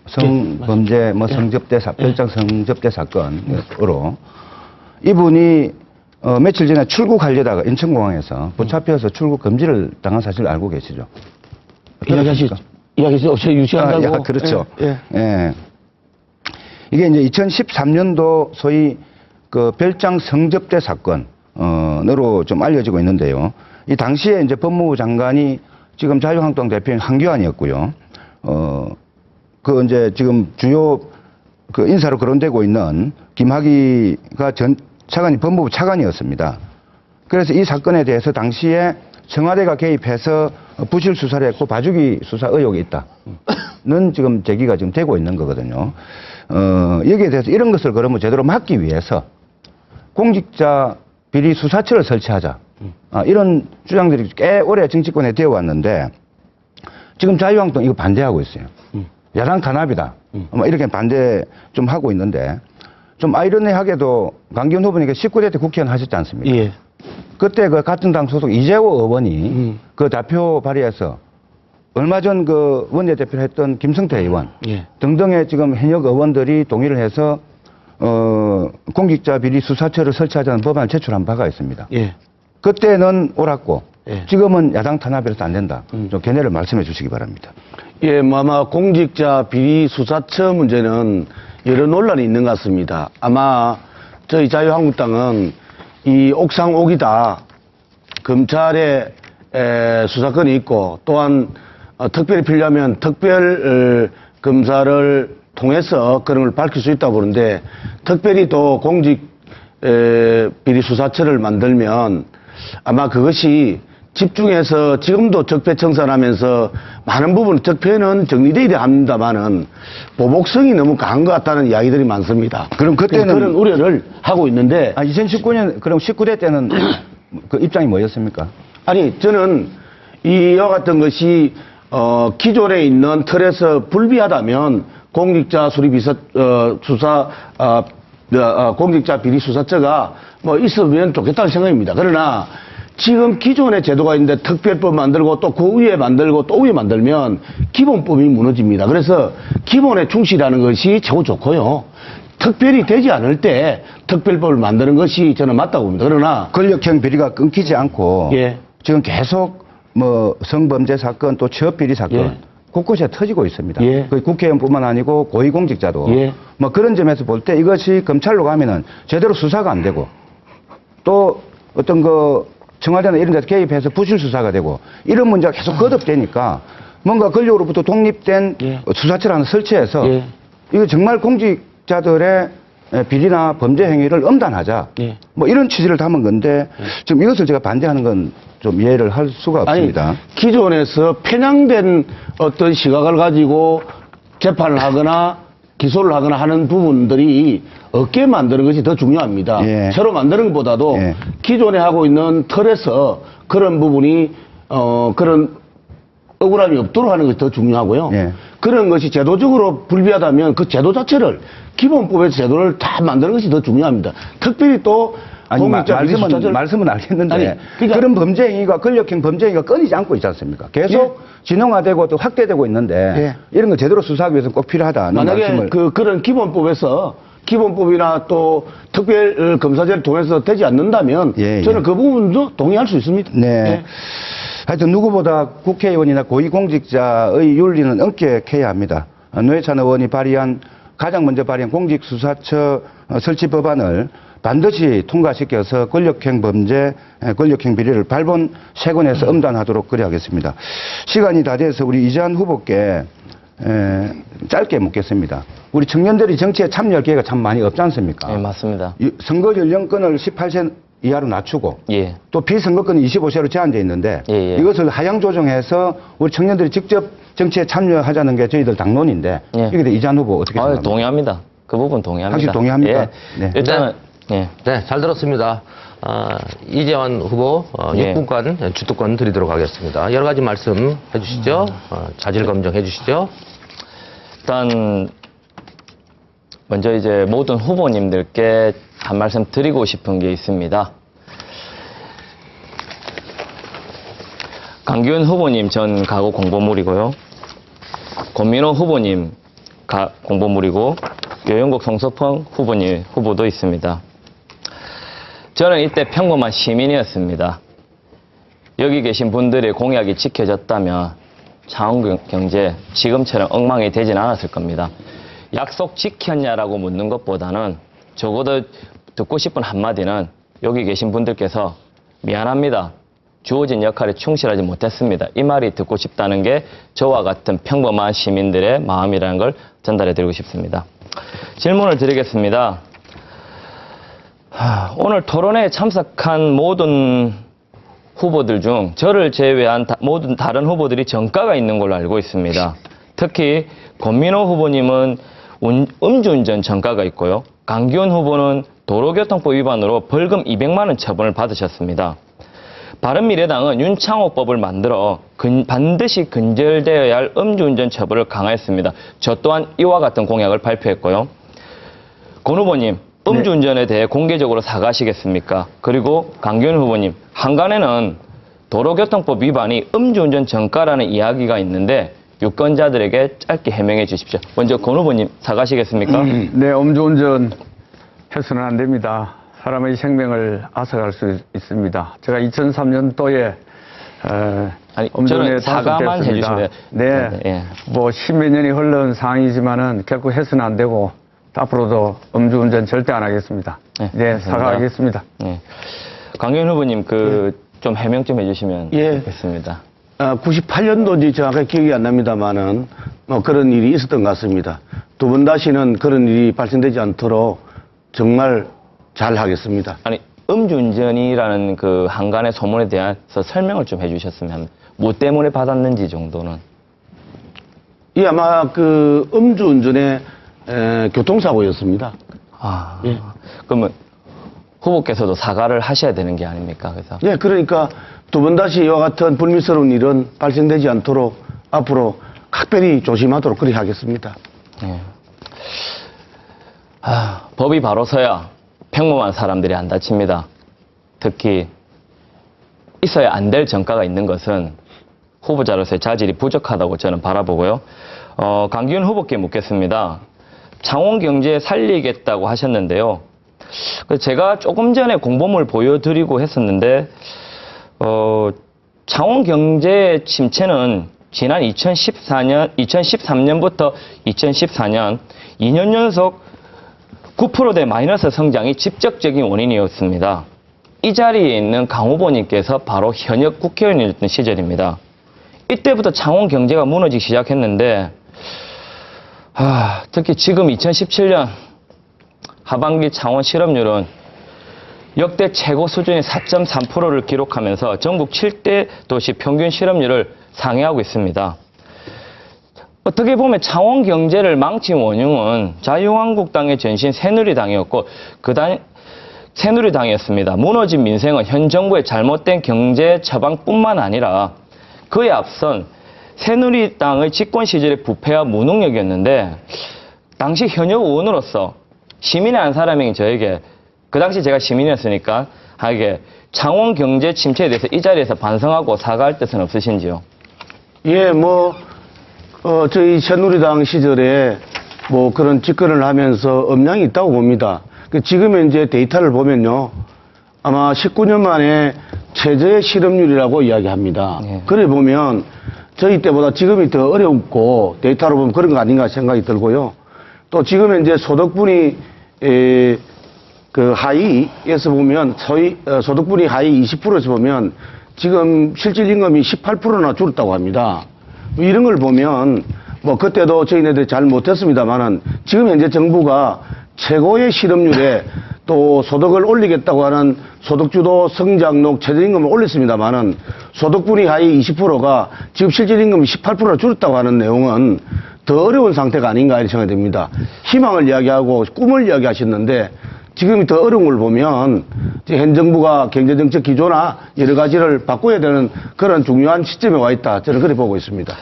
성범죄, 성접대, 별장 성접대 사건으로 이분이 며칠 전에 출국하려다가 인천공항에서 붙잡혀서 출국 금지를 당한 사실을 알고 계시죠? 이야기하시죠. 제 유시한다고. 그렇죠. 예. 이게 이제 2013년도 소위 그 별장 성접대 사건으로 좀 알려지고 있는데요. 이 당시에 이제 법무부 장관이 지금 자유한국당 대표인 한교안이었고요. 그 이제 지금 주요 그 인사로 거론되고 있는 김학의가 전 차관이 법무부 차관이었습니다. 그래서 이 사건에 대해서 당시에 청와대가 개입해서 부실 수사를 했고 봐주기 수사 의혹이 있다는 지금 제기가 지금 되고 있는 거거든요. 여기에 대해서 이런 것을 그러면 제대로 막기 위해서 공직자 비리 수사처를 설치하자. 이런 주장들이 꽤 오래 정치권에 되어 왔는데 지금 자유한국당 이거 반대하고 있어요. 야당 탄압이다. 이렇게 반대 좀 하고 있는데 좀 아이러니하게도 강기훈 후보님께 19대 때 국회의원 하셨지 않습니까? 예. 그때 그 같은 당 소속 이재호 의원이 그 대표 발의해서 얼마 전 그 원내대표를 했던 김성태 의원 등등의 지금 현역 의원들이 동의를 해서 공직자 비리 수사처를 설치하자는 법안을 제출한 바가 있습니다. 그때는 옳았고 지금은 야당 탄압이라서 안 된다. 좀 견해를 말씀해 주시기 바랍니다. 예, 아마 공직자 비리 수사처 문제는 여러 논란이 있는 것 같습니다. 아마 저희 자유한국당은 이 옥상옥이다. 검찰에 수사권이 있고 또한 특별히 필요하면 특별 검사를 통해서 그런 걸 밝힐 수 있다고 보는데 특별히 또 공직 비리 수사처를 만들면 아마 그것이 집중해서 지금도 적폐청산하면서 많은 부분 적폐는 정리되어야 합니다만은 보복성이 너무 강한 것 같다는 이야기들이 많습니다. 그럼 그때는 그런 우려를 하고 있는데 2019년 그럼 19대 때는 그 입장이 뭐였습니까? 아니 저는 이와 같은 것이 기존에 있는 틀에서 불비하다면 공직자 공직자 비리 수사처가 뭐 있으면 좋겠다는 생각입니다. 그러나 지금 기존의 제도가 있는데 특별법 만들고 또 그 위에 만들고 또 위에 만들면 기본법이 무너집니다. 그래서 기본에 충실하는 것이 최고 좋고요. 특별히 되지 않을 때 특별법을 만드는 것이 저는 맞다고 봅니다. 그러나 권력형 비리가 끊기지 않고 지금 계속 뭐 성범죄 사건 또 취업 비리 사건 곳곳에 터지고 있습니다. 그 국회의원뿐만 아니고 고위공직자도 뭐 그런 점에서 볼 때 이것이 검찰로 가면은 제대로 수사가 안 되고 또 어떤 그 청와대나 이런 데서 개입해서 부실 수사가 되고 이런 문제가 계속 거듭되니까 뭔가 권력으로부터 독립된 수사처를 하나 설치해서 이거 정말 공직자들의 비리나 범죄 행위를 엄단하자. 뭐 이런 취지를 담은 건데 지금 이것을 제가 반대하는 건 좀 이해를 할 수가 없습니다. 아니, 기존에서 편향된 어떤 시각을 가지고 재판을 하거나 기소를 하거나 하는 부분들이 없게 만드는 것이 더 중요합니다. 새로 만드는 것보다도 기존에 하고 있는 틀에서 그런 부분이 그런 억울함이 없도록 하는 것이 더 중요하고요. 그런 것이 제도적으로 불비하다면 그 제도 자체를 기본법에서 제도를 다 만드는 것이 더 중요합니다. 특별히 또 아니 말씀은 알겠는데 아니, 그러니까 그런 범죄 행위가 권력형 범죄 행위가 끊이지 않고 있지 않습니까? 계속 진영화되고 또 확대되고 있는데 이런 거 제대로 수사하기 위해서는 꼭 필요하다는 만약에 말씀을 그런 기본법에서 기본법이나 또 특별 검사제를 통해서 되지 않는다면 저는 그 부분도 동의할 수 있습니다. 하여튼 누구보다 국회의원이나 고위공직자의 윤리는 엄격해야 합니다. 노회찬 의원이 가장 먼저 발의한 공직수사처 설치 법안을 반드시 통과시켜서 권력형 범죄, 권력형 비리를 발본 세권에서 엄단하도록 그래야겠습니다. 시간이 다 돼서 우리 이재한 후보께 짧게 묻겠습니다. 우리 청년들이 정치에 참여할 기회가 참 많이 없지 않습니까? 네, 맞습니다. 선거 연령권을 18세 이하로 낮추고 또 비선거권은 25세로 제한되어 있는데 이것을 하향 조정해서 우리 청년들이 직접 정치에 참여하자는 게 저희들 당론인데 이게 이재한 후보 어떻게 생각합니까? 동의합니다. 그 부분 동의합니다. 당신 동의합니까? 일단은 예. 네, 잘 들었습니다. 이재환 후보 예. 6분간 주도권 드리도록 하겠습니다. 여러 가지 말씀 해주시죠. 자질 검증해 주시죠. 일단 먼저 이제 모든 후보님들께 한 말씀 드리고 싶은 게 있습니다. 강기훈 후보님 전 가고 공보물이고요. 권민호 후보님 공보물이고 여영국 송석펑 후보님 후보도 있습니다. 저는 이때 평범한 시민이었습니다. 여기 계신 분들의 공약이 지켜졌다면 창원경제 지금처럼 엉망이 되진 않았을 겁니다. 약속 지켰냐라고 묻는 것보다는 적어도 듣고 싶은 한마디는 여기 계신 분들께서 미안합니다. 주어진 역할에 충실하지 못했습니다. 이 말이 듣고 싶다는 게 저와 같은 평범한 시민들의 마음이라는 걸 전달해 드리고 싶습니다. 질문을 드리겠습니다. 오늘 토론회에 참석한 모든 후보들 중 저를 제외한 모든 다른 후보들이 정가가 있는 걸로 알고 있습니다. 특히 권민호 후보님은 음주운전 정가가 있고요. 강기훈 후보는 도로교통법 위반으로 벌금 200만 원 처분을 받으셨습니다. 바른미래당은 윤창호법을 만들어 반드시 근절되어야 할 음주운전 처벌을 강화했습니다. 저 또한 이와 같은 공약을 발표했고요. 권 후보님, 음주운전에 대해 공개적으로 사과하시겠습니까? 그리고 강기훈 후보님, 한간에는 도로교통법 위반이 음주운전 정가라는 이야기가 있는데 유권자들에게 짧게 해명해 주십시오. 먼저 권 후보님 사과하시겠습니까? 네, 음주운전 해서는 안 됩니다. 사람의 생명을 앗아갈 수 있습니다. 제가 2003년도에 아니, 음주운전에 저는 사과만 단속됐습니다. 해주시면 네, 예. 뭐 십몇 년이 흘러온 상황이지만은 결코 해서는 안 되고 앞으로도 음주운전 절대 안 하겠습니다. 네, 네, 감사합니다. 사과하겠습니다. 네. 강기훈 후보님 좀 해명 좀 해주시면 예. 좋겠습니다. 98년도인지 정확하게 기억이 안 납니다만은 뭐 그런 일이 있었던 것 같습니다. 두 번 다시는 그런 일이 발생되지 않도록 정말 잘 하겠습니다. 아니 음주운전이라는 그 한간의 소문에 대해서 설명을 좀 해주셨으면 합니다. 뭐 때문에 받았는지 정도는. 이 아마 그 음주운전의 교통사고였습니다. 아, 예. 그러면 후보께서도 사과를 하셔야 되는 게 아닙니까? 그래서 예, 그러니까 두 번 다시 이와 같은 불미스러운 일은 발생되지 않도록 앞으로 각별히 조심하도록 그렇게 하겠습니다. 예. 법이 바로 서야 평범한 사람들이 안 다칩니다. 특히 있어야 안 될 정가가 있는 것은 후보자로서의 자질이 부족하다고 저는 바라보고요. 강기훈 후보께 묻겠습니다. 창원경제 살리겠다고 하셨는데요. 제가 조금 전에 공보물 보여드리고 했었는데 창원경제 침체는 지난 2013년부터 2014년 2년 연속 9%대 마이너스 성장이 직접적인 원인이었습니다. 이 자리에 있는 강 후보님께서 바로 현역 국회의원이었던 시절입니다. 이때부터 창원 경제가 무너지기 시작했는데 특히 지금 2017년 하반기 창원 실업률은 역대 최고 수준의 4.3%를 기록하면서 전국 7대 도시 평균 실업률을 상회하고 있습니다. 어떻게 보면 창원 경제를 망친 원흉은 자유한국당의 전신 새누리당이었고 새누리당이었습니다. 무너진 민생은 현 정부의 잘못된 경제 처방뿐만 아니라 그에 앞선 새누리당의 집권 시절의 부패와 무능력이었는데 당시 현역 의원으로서 시민의 한 사람인 저에게 그 당시 제가 시민이었으니까 하게 창원 경제 침체에 대해서 이 자리에서 반성하고 사과할 뜻은 없으신지요? 예, 저희 새누리당 시절에 뭐 그런 집권을 하면서 음량이 있다고 봅니다. 지금 현재 데이터를 보면요. 아마 19년 만에 최저의 실업률이라고 이야기합니다. 예. 그래 보면 저희 때보다 지금이 더 어렵고 데이터로 보면 그런 거 아닌가 생각이 들고요. 또 지금 현재 소득분이 그 하위에서 보면 소득분이 하위 20%에서 보면 지금 실질 임금이 18%나 줄었다고 합니다. 이런 걸 보면 뭐 그때도 저희네들이 잘 못했습니다만은 지금 현재 정부가 최고의 실업률에 또 소득을 올리겠다고 하는 소득주도 성장록 최저임금을 올렸습니다만은 소득분이 하위 20%가 지금 실질임금이 18%나 줄었다고 하는 내용은 더 어려운 상태가 아닌가 이렇게 생각이 됩니다. 희망을 이야기하고 꿈을 이야기하셨는데 지금이 더 어려운 걸 보면 현 정부가 경제정책 기조나 여러 가지를 바꿔야 되는 그런 중요한 시점에 와 있다. 저는 그렇게 보고 있습니다.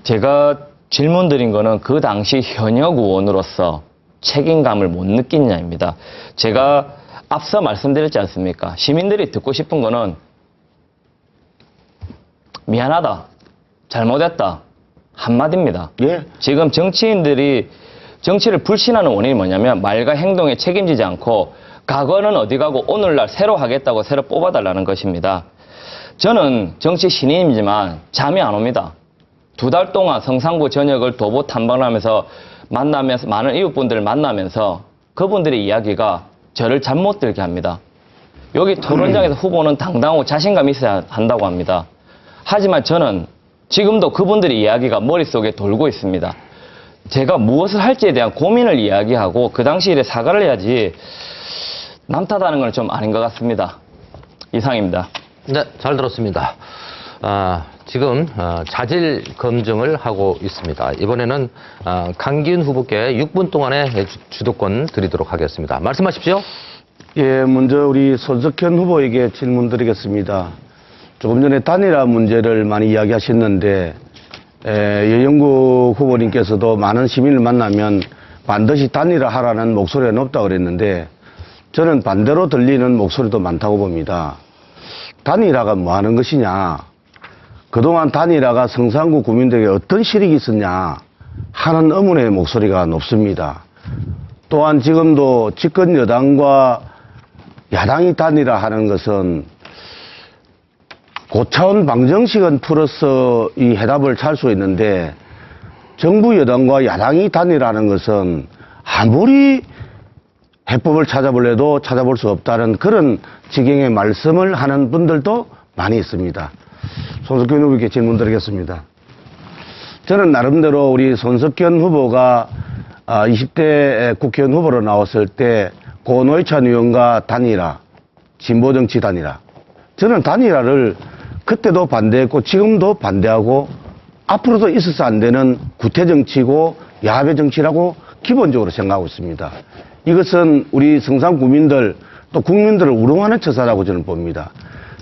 제가 질문드린 거는 그 당시 현역 의원으로서 책임감을 못 느끼냐입니다. 제가 앞서 말씀드렸지 않습니까? 시민들이 듣고 싶은 거는 미안하다, 잘못했다 한마디입니다. 예. 지금 정치인들이 정치를 불신하는 원인이 뭐냐면 말과 행동에 책임지지 않고 과거는 어디 가고 오늘날 새로 하겠다고 새로 뽑아달라는 것입니다. 저는 정치 신인이지만 잠이 안 옵니다. 2달 동안 성산구 전역을 도보 탐방하면서 만나면서 많은 이웃분들을 만나면서 그분들의 이야기가 저를 잠 못 들게 합니다. 여기 토론장에서 후보는 당당하고 자신감 있어야 한다고 합니다. 하지만 저는 지금도 그분들의 이야기가 머릿속에 돌고 있습니다. 제가 무엇을 할지에 대한 고민을 이야기하고 그 당시 일에 사과를 해야지 남 탓하는 건 좀 아닌 것 같습니다. 이상입니다. 네, 잘 들었습니다. 지금 자질 검증을 하고 있습니다. 이번에는 강기훈 후보께 6분 동안의 주도권 드리도록 하겠습니다. 말씀하십시오. 예, 먼저 우리 손석현 후보에게 질문 드리겠습니다. 조금 전에 단일화 문제를 많이 이야기하셨는데 여영구 후보님께서도 많은 시민을 만나면 반드시 단일화 하라는 목소리가 높다고 그랬는데 저는 반대로 들리는 목소리도 많다고 봅니다. 단일화가 뭐 하는 것이냐, 그동안 단일화가 성산구 구민들에게 어떤 실익이 있었냐 하는 의문의 목소리가 높습니다. 또한 지금도 집권 여당과 야당이 단일화하는 것은 고차원 방정식은 풀어서 이 해답을 찾을 수 있는데 정부 여당과 야당이 단일화하는 것은 아무리 해법을 찾아볼래도 찾아볼 수 없다는 그런 지경의 말씀을 하는 분들도 많이 있습니다. 손석현 후보께 질문 드리겠습니다. 저는 나름대로 우리 손석현 후보가 20대 국회의원 후보로 나왔을 때 고노회찬 의원과 단일화, 진보정치 단일화, 저는 단일화를 그때도 반대했고 지금도 반대하고 앞으로도 있어서 안 되는 구태정치고 야합의 정치라고 기본적으로 생각하고 있습니다. 이것은 우리 성산 구민들 또 국민들을 우롱하는 처사라고 저는 봅니다.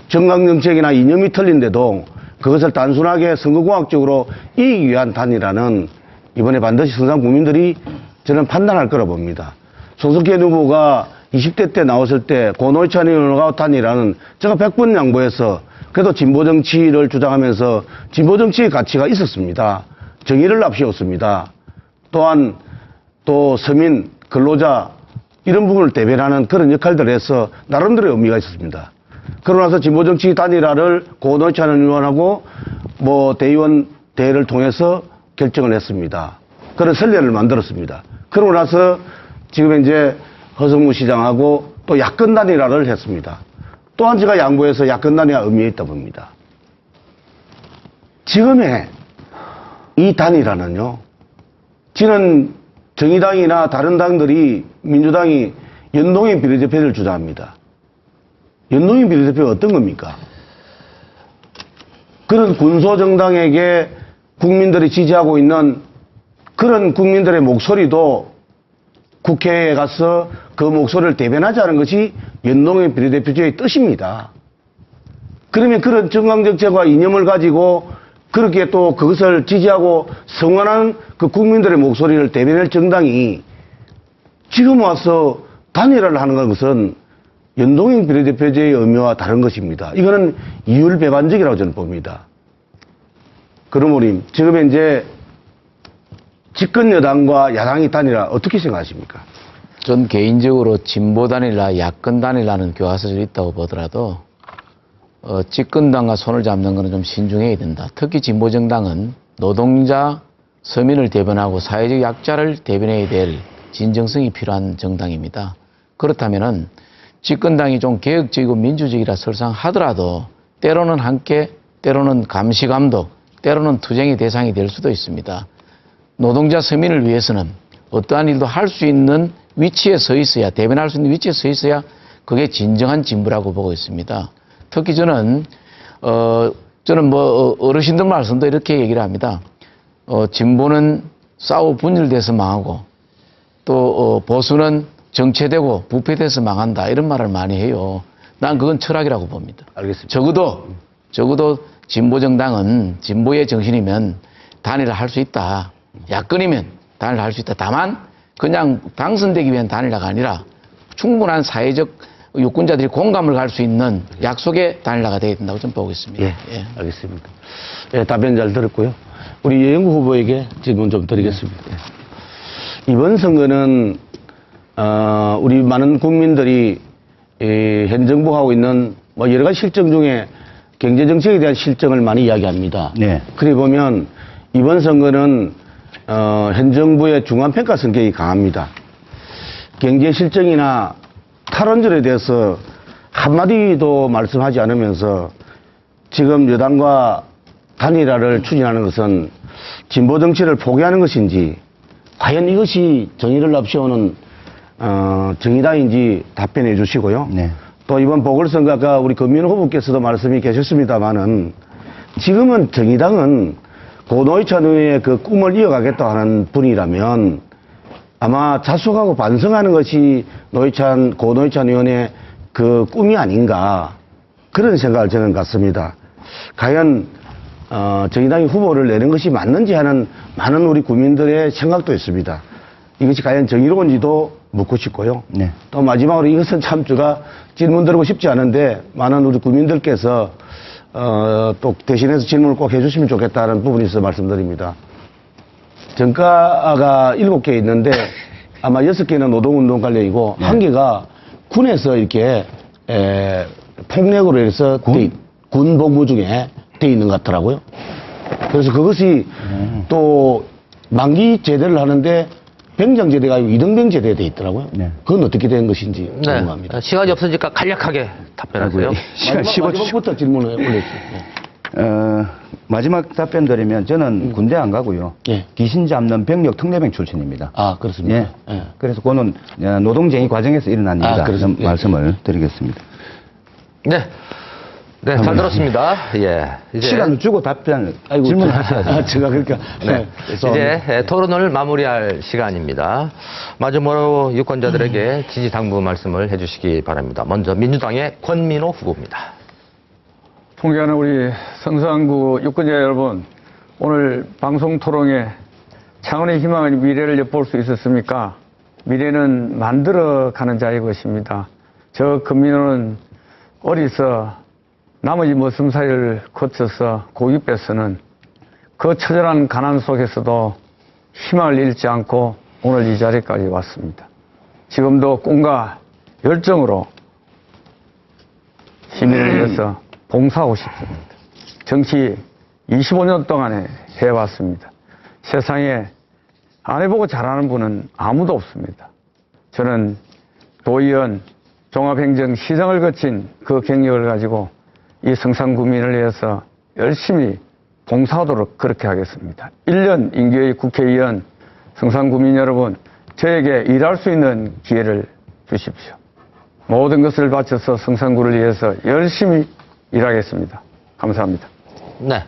정강정책이나 이념이 틀린데도 그것을 단순하게 선거공학적으로 이기기 위한 단일화는 이번에 반드시 성산 구민들이 저는 판단할 거라 봅니다. 손석현 후보가 20대 때 나왔을 때 고노회찬 의원과 단일화는 제가 100번 양보해서 그래도 진보정치를 주장하면서 진보정치의 가치가 있었습니다. 정의를 앞세웠습니다. 또한 또 서민, 근로자 이런 부분을 대변하는 그런 역할들을 해서 나름대로의 의미가 있었습니다. 그러고 나서 진보정치 단일화를 고노회찬 의원하고 대의원 대회를 통해서 결정을 했습니다. 그런 선례를 만들었습니다. 그러고 나서 지금 이제 허성무 시장하고 또 야권 단일화를 했습니다. 또한 제가 양보해서 야권 단일화 의미가 있다 봅니다. 지금의 이 단일화는요, 지는 정의당이나 다른 당들이 민주당이 연동형 비례대표를 주장합니다. 연동형 비례대표가 어떤 겁니까? 그런 군소정당에게 국민들이 지지하고 있는 그런 국민들의 목소리도 국회에 가서 그 목소리를 대변하지 않은 것이 연동형 비례대표제의 뜻입니다. 그러면 그런 정강정책과 이념을 가지고 그렇게 또 그것을 지지하고 성원하는 그 국민들의 목소리를 대변할 정당이 지금 와서 단일화를 하는 것은 연동형 비례대표제의 의미와 다른 것입니다. 이거는 이율배반적이라고 저는 봅니다. 그러므로 지금 현재 집권 여당과 야당이 단일화 어떻게 생각하십니까? 전 개인적으로 진보 단일화, 야권 단일화는 교과서에 있다고 보더라도 집권당과 손을 잡는 것은 좀 신중해야 된다. 특히 진보정당은 노동자, 서민을 대변하고 사회적 약자를 대변해야 될 진정성이 필요한 정당입니다. 그렇다면은 집권당이 좀 개혁적이고 민주적이라 설상하더라도 때로는 함께, 때로는 감시감독, 때로는 투쟁의 대상이 될 수도 있습니다. 노동자, 서민을 위해서는 어떠한 일도 할 수 있는 위치에 서 있어야, 대변할 수 있는 위치에 서 있어야 그게 진정한 진보라고 보고 있습니다. 특히 저는 어르신들 말씀도 이렇게 얘기를 합니다. 진보는 싸워 분열돼서 망하고 또 보수는 정체되고 부패돼서 망한다 이런 말을 많이 해요. 난 그건 철학이라고 봅니다. 알겠습니다. 적어도 진보정당은 진보의 정신이면 단일화 할 수 있다. 야권이면 단일화 할 수 있다. 다만 그냥 당선되기 위한 단일화가 아니라 충분한 사회적 유권자들이 공감을 갈 수 있는 약속의 단일화가 되어야 된다고 저는 보고 있습니다. 예, 알겠습니다. 예, 답변 잘 들었고요. 우리 여영구 후보에게 질문 좀 드리겠습니다. 이번 선거는 우리 많은 국민들이 현 정부하고 있는 뭐 여러 가지 실정 중에 경제 정책에 대한 실정을 많이 이야기합니다. 네. 그래 보면 이번 선거는 현 정부의 중간평가 성격이 강합니다. 경제 실정이나 탈원전에 대해서 한마디도 말씀하지 않으면서 지금 여당과 단일화를 추진하는 것은 진보 정치를 포기하는 것인지 과연 이것이 정의를 앞세우는 정의당인지 답변해 주시고요. 네. 또 이번 보궐선거 아까 우리 금민호 후보께서도 말씀이 계셨습니다마는 지금은 정의당은 고노회찬 의원의 그 꿈을 이어가겠다 하는 분이라면 아마 자숙하고 반성하는 것이 고노회찬 의원의 그 꿈이 아닌가 그런 생각을 저는 갖습니다. 과연 정의당이 후보를 내는 것이 맞는지 하는 많은 우리 국민들의 생각도 있습니다. 이것이 과연 정의로운지도 묻고 싶고요. 네. 또 마지막으로 이것은 참 제가 질문 드리고 싶지 않은데 많은 우리 국민들께서 또 대신해서 질문을 꼭 해주시면 좋겠다는 부분이 있어서 말씀드립니다. 정가가 7개 있는데 아마 6개는 노동운동 관련이고 네. 1개가 군에서 이렇게 폭력으로 해서 군 복무 중에 돼 있는 것 같더라고요. 그래서 그것이 또 만기 제대를 하는데 병장 제대가 아니고 이등병 제대에 돼 있더라고요. 네. 그건 어떻게 된 것인지 궁금합니다. 시간이 없으니까 간략하게 답변하세요. 시간 15초. 마지막부터 질문을 올렸어요. 마지막 답변 드리면 저는 군대 안 가고요. 예. 귀신 잡는 병력 특례병 출신입니다. 아, 그렇습니까? 예. 예. 그래서 그거는 노동쟁이 과정에서 일어난 일이다. 그렇습니다. 이런 말씀을 드리겠습니다. 네. 네, 잘 들었습니다. 예. 이제 시간을 주고 질문을 하셔야죠. 제가 그러니까. 네. 이제 토론을 마무리할 시간입니다. 마지막으로 유권자들에게 지지 당부 말씀을 해주시기 바랍니다. 먼저 민주당의 권민호 후보입니다. 존경하는 우리 성산구 유권자 여러분, 오늘 방송 토론에 창원의 희망의 미래를 엿볼 수 있었습니까? 미래는 만들어가는 자의 것입니다. 저 금민호는 어리서 나머지 머슴살이를 거쳐서 고집에서는 그 처절한 가난 속에서도 희망을 잃지 않고 오늘 이 자리까지 왔습니다. 지금도 꿈과 열정으로 시민을 위해서 봉사하고 싶습니다. 정치 25년 동안에 해왔습니다. 세상에 안 해보고 잘하는 분은 아무도 없습니다. 저는 도의원, 종합행정시장을 거친 그 경력을 가지고 이 성산구민을 위해서 열심히 봉사하도록 그렇게 하겠습니다. 1년 임기의 국회의원 성산구민 여러분, 저에게 일할 수 있는 기회를 주십시오. 모든 것을 바쳐서 성산구를 위해서 열심히 일하겠습니다. 감사합니다. 네.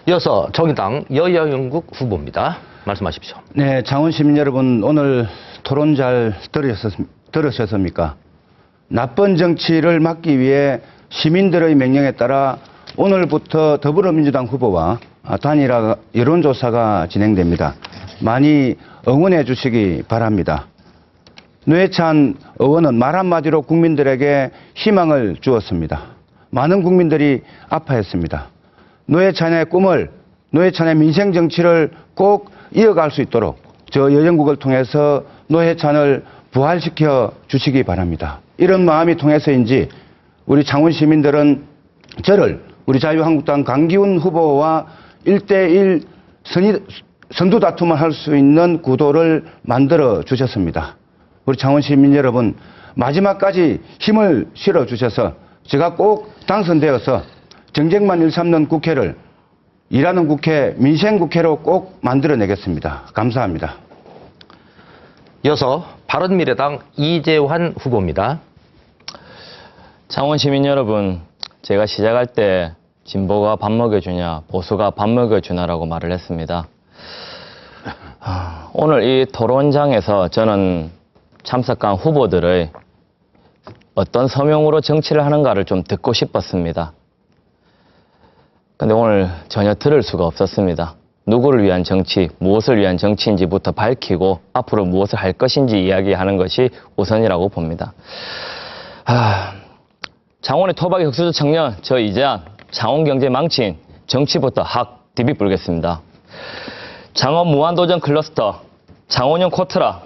이어서 정의당 여여영국 후보입니다. 말씀하십시오. 네, 창원 시민 여러분, 오늘 토론 잘 들으셨습니까? 나쁜 정치를 막기 위해 시민들의 명령에 따라 오늘부터 더불어민주당 후보와 단일화 여론조사가 진행됩니다. 많이 응원해 주시기 바랍니다. 노회찬 의원은 말 한마디로 국민들에게 희망을 주었습니다. 많은 국민들이 아파했습니다. 노회찬의 꿈을, 노회찬의 민생 정치를 꼭 이어갈 수 있도록 저 여영국을 통해서 노회찬을 부활시켜 주시기 바랍니다. 이런 마음이 통해서인지 우리 창원 시민들은 저를 우리 자유한국당 강기훈 후보와 1대1 선두 다툼을 할 수 있는 구도를 만들어 주셨습니다. 우리 창원 시민 여러분, 마지막까지 힘을 실어 주셔서 제가 꼭 당선되어서 정쟁만 일삼는 국회를 일하는 국회, 민생국회로 꼭 만들어내겠습니다. 감사합니다. 이어서 바른미래당 이재환 후보입니다. 창원 시민 여러분, 제가 시작할 때 진보가 밥 먹여주냐, 보수가 밥 먹여주냐라고 말을 했습니다. 오늘 이 토론장에서 저는 참석한 후보들의 어떤 서명으로 정치를 하는가를 좀 듣고 싶었습니다. 근데 오늘 전혀 들을 수가 없었습니다. 누구를 위한 정치, 무엇을 위한 정치인지부터 밝히고 앞으로 무엇을 할 것인지 이야기하는 것이 우선이라고 봅니다. 장원의 토박이 흑수저 청년, 저 이재한, 장원 경제 망친, 정치부터 확 디비불겠습니다. 장원 무한도전 클러스터, 장원형 코트라,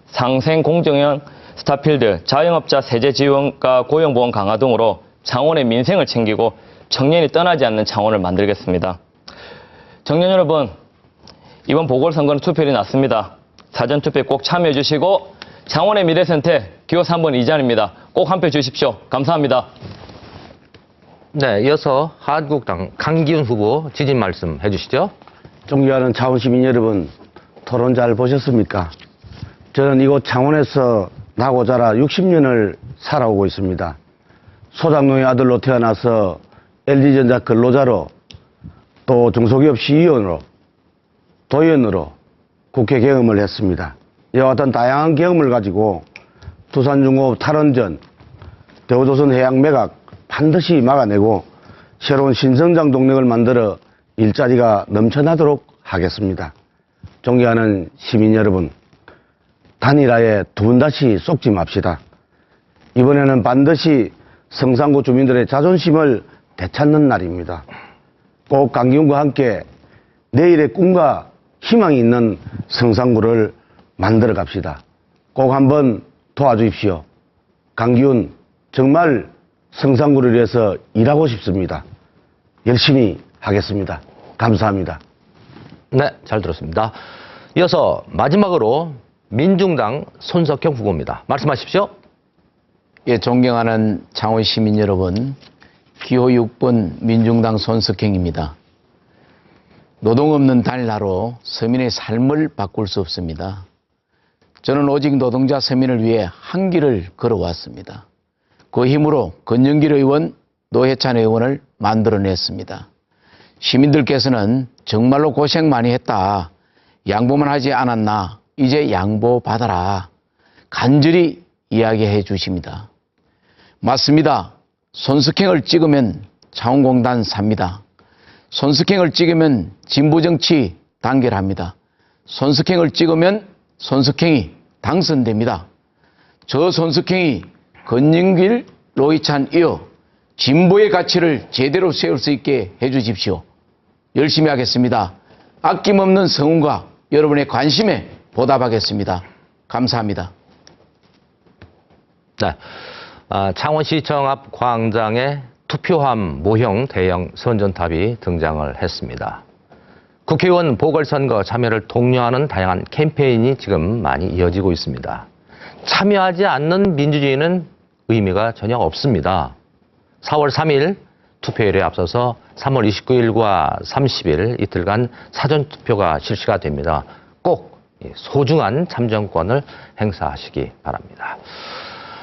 상생 공정형 스타필드, 자영업자 세제 지원과 고용보험 강화 등으로 장원의 민생을 챙기고 청년이 떠나지 않는 장원을 만들겠습니다. 청년 여러분, 이번 보궐선거는 투표율이 낮습니다. 사전투표에 꼭 참여해 주시고 장원의 미래선택 기호 3번 이재한입니다. 꼭 한 표 주십시오. 감사합니다. 네, 이어서 한국당 강기훈 후보 지지 말씀 해주시죠. 존경하는 창원 시민 여러분, 토론 잘 보셨습니까? 저는 이곳 창원에서 나고 자라 60년을 살아오고 있습니다. 소장농의 아들로 태어나서 LG전자 근로자로, 또 중소기업 시의원으로, 도의원으로 국회 경험을 했습니다. 이와 같은 다양한 경험을 가지고 두산중공업 탈원전, 대우조선해양매각 반드시 막아내고 새로운 신성장 동력을 만들어 일자리가 넘쳐나도록 하겠습니다. 존경하는 시민 여러분, 단일화에 두 번 다시 쏙지 맙시다. 이번에는 반드시 성산구 주민들의 자존심을 되찾는 날입니다. 꼭 강기훈과 함께 내일의 꿈과 희망이 있는 성산구를 만들어 갑시다. 꼭 한번 도와주십시오. 강기훈, 정말 성산구를 위해서 일하고 싶습니다. 열심히 하겠습니다. 감사합니다. 네, 잘 들었습니다. 이어서 마지막으로 민중당 손석형 후보입니다. 말씀하십시오. 예, 존경하는 창원 시민 여러분, 기호 6번 민중당 손석형입니다. 노동 없는 단일화로 서민의 삶을 바꿀 수 없습니다. 저는 오직 노동자 서민을 위해 한 길을 걸어왔습니다. 그 힘으로 권영길 의원, 노회찬 의원을 만들어냈습니다. 시민들께서는 정말로 고생 많이 했다, 양보만 하지 않았나, 이제 양보받아라, 간절히 이야기해 주십니다. 맞습니다. 손석형을 찍으면 창원공단 삽니다. 손석형을 찍으면 진보정치 단결합니다. 손석형을 찍으면 손석형이 당선됩니다. 저 손석형이 권영길, 노회찬 이어 진보의 가치를 제대로 세울 수 있게 해주십시오. 열심히 하겠습니다. 아낌없는 성원과 여러분의 관심에 보답하겠습니다. 감사합니다. 네, 창원시청 앞 광장에 투표함 모형 대형 선전탑이 등장을 했습니다. 국회의원 보궐선거 참여를 독려하는 다양한 캠페인이 지금 많이 이어지고 있습니다. 참여하지 않는 민주주의는 의미가 전혀 없습니다. 4월 3일 투표일에 앞서서 3월 29일과 30일 이틀간 사전투표가 실시가 됩니다. 꼭 소중한 참정권을 행사하시기 바랍니다.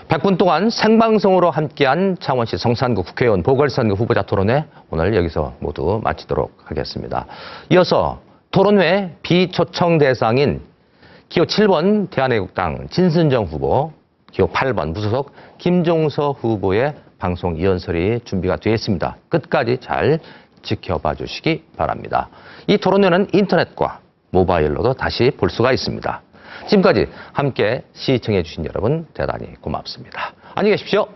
100분 동안 생방송으로 함께한 창원시 성산구 국회의원 보궐선거 후보자 토론회 오늘 여기서 모두 마치도록 하겠습니다. 이어서 토론회 비초청 대상인 기호 7번 대한애국당 진순정 후보, 기호 8번 무소속 김종서 후보의 방송 이연설이 준비가 되어 있습니다. 끝까지 잘 지켜봐 주시기 바랍니다. 이 토론회는 인터넷과 모바일로도 다시 볼 수가 있습니다. 지금까지 함께 시청해 주신 여러분 대단히 고맙습니다. 안녕히 계십시오.